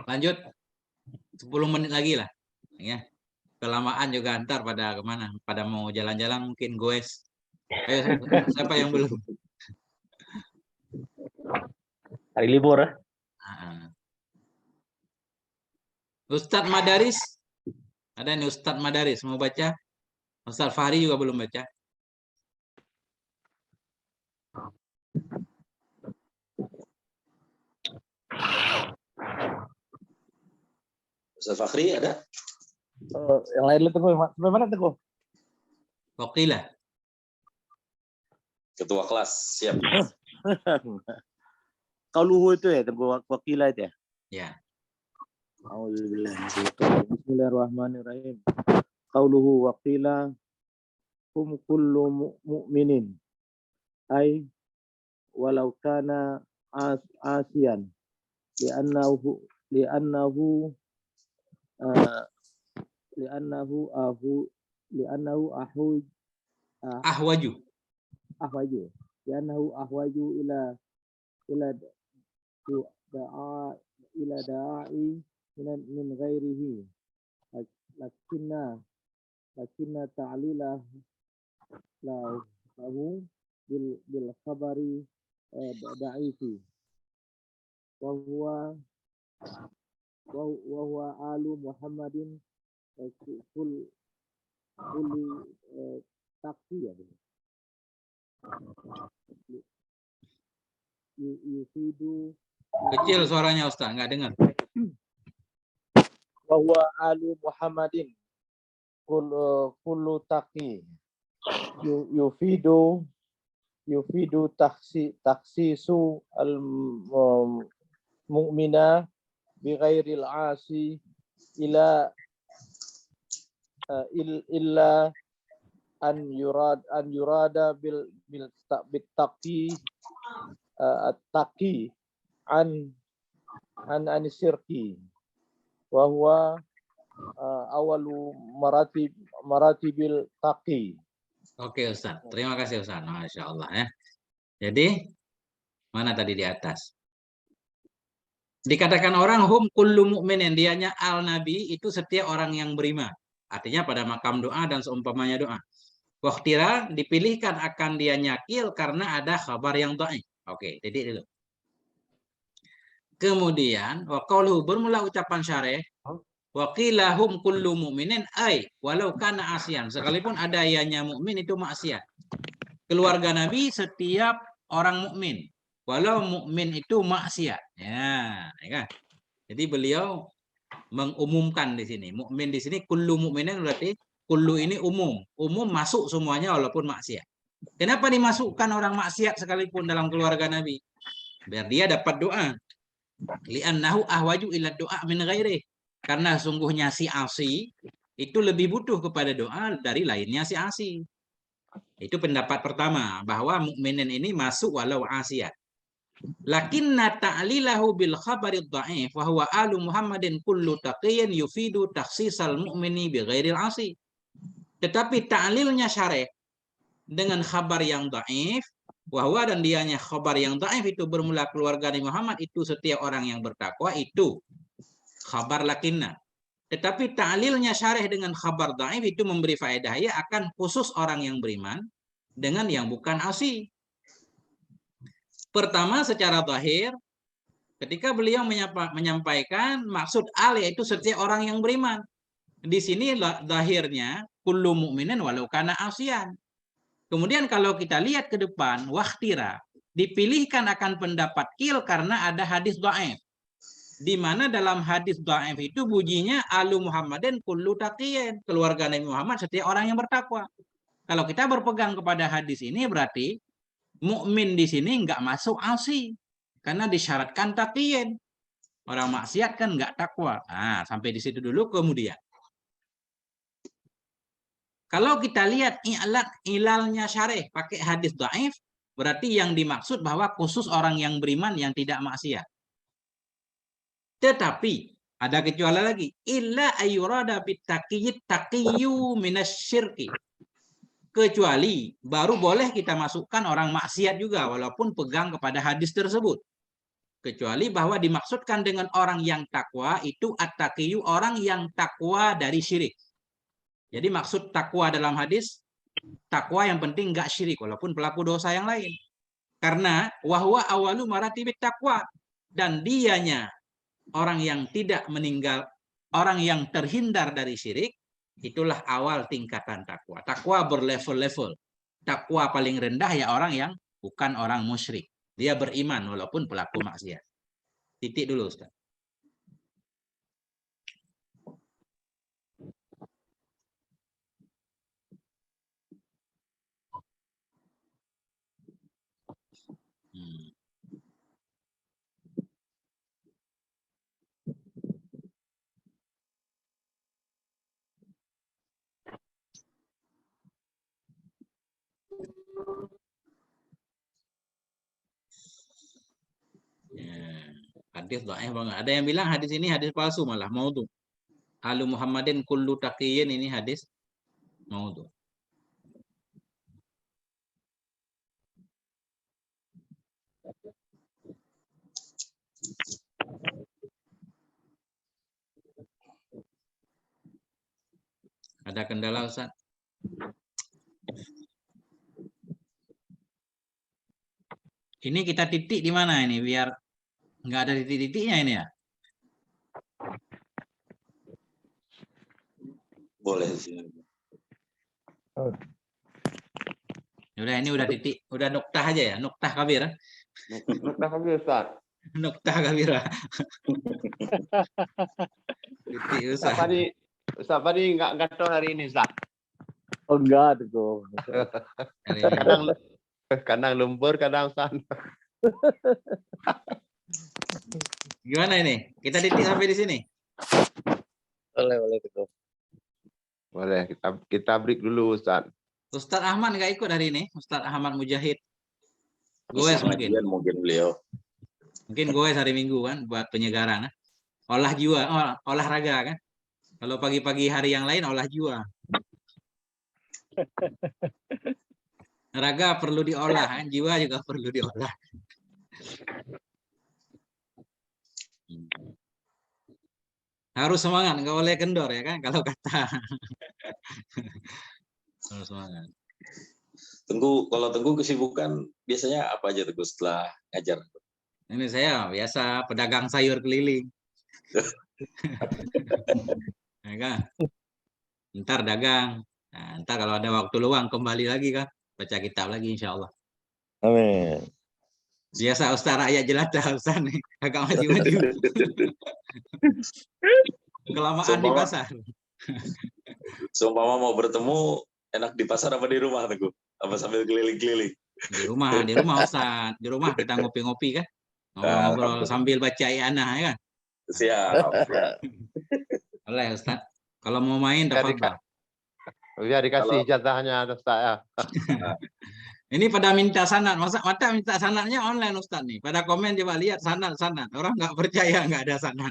Lanjut 10 menit lagi lah ya. Kelamaan juga ntar pada kemana? Pada mau jalan-jalan mungkin goes. Ayo, siapa yang belum? Hari libur ya. Ustadz Madaris. Ada nih Ustadz Madaris mau baca? Ustadz Fahri juga belum baca. Ustaz Fakhri ada? Yang lain lu Teguh, sampai mana Teguh? Wakilah. Ketua kelas, siap. Kauluhu itu ya, Teguh Wakilah itu ya? Ya. Bismillahirrahmanirrahim. Qauluhu wa qila hum kullu mu'minin ay walau kana asiyan li'annahu li'annahu uh, li'annahu Ahwaju. ahwaju li'annahu ahwaju ila da'i min ghairihi lakinna ta'lilah lahu bil khabari da'ifi wa huwa alu Muhammadin kulli taqiyah yufidu Kecil suaranya Ustaz, nggak dengar. wa huwa alu Muhammadin kullu taqi yufidu taksisu al mu'mina bi ghairil asi illa an yurada bil taqi at-taqi an syirki wa huwa awalu maratibil taqi. Oke Ustaz, terima kasih Ustaz. Masya Allah ya. Jadi mana tadi di atas? Dikatakan orang hum kullu mu'minin, dianya al nabi itu setiap orang yang beriman. Artinya pada makam doa dan seumpamanya doa. Waktira dipilihkan akan dia nyakil karena ada kabar yang dhaif. Oke, titik dulu. Kemudian waqaluhu bermula ucapan syarih waqilahum kullu mu'minin ay walau kana asyan, sekalipun ada ianya mukmin itu maksiat. Keluarga Nabi setiap orang mukmin, walau mukmin itu maksiat. Ya kan? Jadi beliau mengumumkan di sini. Mukmin di sini kullu mukminin berarti kullu ini umum. Umum masuk semuanya walaupun maksiat. Kenapa dimasukkan orang maksiat sekalipun dalam keluarga Nabi? Biar dia dapat doa. Li'annahu ahwaju ila doa min ghairi. Karena sungguhnya si asi itu lebih butuh kepada doa dari lainnya si asi. Itu pendapat pertama, bahwa mukminin ini masuk walau asiat. Lakinna ta'lilahu bil khabari dhaif wa huwa alu Muhammadin kullu taqiyyin yufidu takhsisal mu'mini bi ghairil asi. Tetapi ta'lilnya syarih dengan khabar yang dhaif, wahwa dan dianya khabar yang dhaif itu bermula keluarga Nabi Muhammad itu setiap orang yang bertakwa itu khabar lakinna. Tetapi ta'lilnya syarih dengan khabar dhaif itu memberi faedah ya akan khusus orang yang beriman dengan yang bukan asi. Pertama secara zahir ketika beliau menyampaikan maksud al yaitu setiap orang yang beriman. Di sini zahirnya kullu mu'minin walau kana asian. Kemudian kalau kita lihat ke depan waktira dipilihkan akan pendapat kil karena ada hadis dhaif. Di mana dalam hadis dhaif itu bunyinya alu Muhammadin kullu taqiyyin, keluarga Nabi Muhammad setiap orang yang bertakwa. Kalau kita berpegang kepada hadis ini berarti mukmin di sini nggak masuk asi karena disyaratkan taqiyyin. Orang maksiat kan nggak takwa. Nah, sampai di situ dulu. Kemudian kalau kita lihat ilalnya syarih pakai hadis dhaif, berarti yang dimaksud bahwa khusus orang yang beriman yang tidak maksiat. Tetapi ada kecuali lagi, illa ayyurada bittaqiyyi taqiyyu minasyirki. Kecuali baru boleh kita masukkan orang maksiat juga walaupun pegang kepada hadis tersebut. Kecuali bahwa dimaksudkan dengan orang yang takwa itu at-taqiyyu, orang yang takwa dari syirik. Jadi maksud takwa dalam hadis, takwa yang penting nggak syirik walaupun pelaku dosa yang lain. Karena wahwa awalu maratibit takwa, dan dianya orang yang tidak meninggal, orang yang terhindar dari syirik, itulah awal tingkatan takwa. Takwa berlevel-level. Takwa paling rendah ya orang yang bukan orang musyrik. Dia beriman walaupun pelaku maksiat. Titik dulu Ustaz. Hadis dhaif banget. Ada yang bilang hadis ini hadis palsu malah maudhu. Alu Muhammadin kullu taqiyyin, ini hadis maudhu. Ada kendala Ustaz? Ini kita titik di mana ini biar nggak ada titik-titiknya ini ya? Boleh sih. Udah, ini udah titik, udah noktah aja ya, noktah kabir. Noktah kami Ustaz. Noktah kabir. Titik Ustaz Ustaz. Fadi enggak tahu hari ini Ustaz. Oh enggak tuh. Hari ini. Kadang lembur, kadang sana. Gimana ini? Kita titik sampai di sini. Boleh tuh. Boleh, kita break dulu Ustaz. Ustadz Ahmad nggak ikut hari ini, Ustadz Ahmad Mujahid. Isi Goes mungkin. pengajian mungkin beliau. Mungkin goes hari Minggu kan buat penyegaran. Olah jiwa, olahraga kan. Kalau pagi-pagi hari yang lain olah jiwa. Raga perlu diolah, kan? Jiwa juga perlu diolah. Harus semangat, nggak boleh kendor ya kan kalau kata. Harus semangat. Kalau Tengku kesibukan biasanya apa aja Tengku setelah ngajar? Ini saya biasa pedagang sayur keliling. Ya kan? Ntar dagang. Nah, ntar kalau ada waktu luang kembali lagi kan. Baca kitab lagi insya Allah. Amin. Biasa Ustaz rakyat jelata Ustaz nih. Agak maju-maju. Kelamaan di pasar. Seumpama mau bertemu, enak di pasar apa di rumah Tengku? Apa sambil keliling-keliling? Di rumah Ustaz. Di rumah kita ngopi-ngopi kan. Ngobrol-ngobrol sambil baca i'anah ya kan. Siap. Boleh Ustaz. Kalau mau main dapat. Biar dikasih jatahnya Ustaz ya. Ini pada minta sanad, mata minta sanadnya online Ustaz nih. Pada komen coba lihat sanad. Orang nggak percaya nggak ada sanad.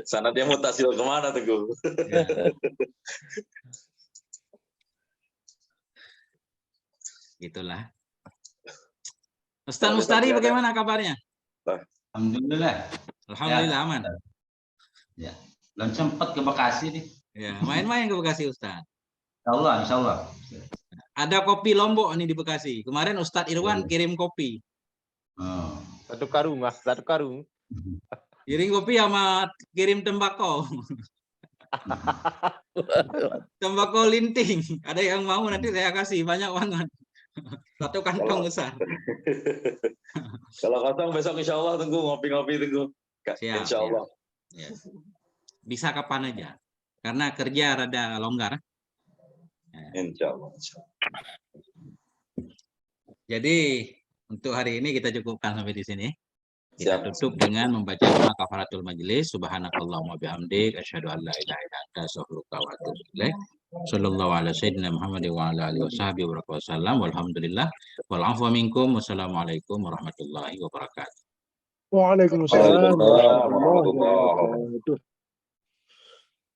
Sanadnya mutasil kemana Tengku? Ya. Gitulah. Ustaz Mustari bagaimana kabarnya? Alhamdulillah. Alhamdulillah aman. Ya. Belum sempat ke Bekasi nih. Ya, main-main ke Bekasi Ustaz. Insya Allah. Ada kopi Lombok nih di Bekasi. Kemarin Ustadz Irwan kirim kopi. Oh. Satu karung. Kirim kopi sama kirim tembakau. Tembakau linting. Ada yang mau nanti saya kasih banyak banget. Satu kantong besar. Kalau kosong besok insya Allah Tengku ngopi-ngopi Tengku. Siap, Insya Allah. Ya. Bisa kapan aja. Karena kerja rada longgar. Insya Allah. Jadi untuk hari ini kita cukupkan sampai di sini. Kita Siap. tutup dengan membaca doa kafaratul majelis. Subhanakallahumma bihamdik asyhadu an la ilaha illa anta astaghfiruka wa atubu ilaik. Sallallahu ala sayyidina Muhammad wa ala alihi washabihi wasallam. Walhamdulillah wal afwa minkum. Wassalamualaikum warahmatullahi wabarakatuh. Waalaikumsalam warahmatullahi wabarakatuh.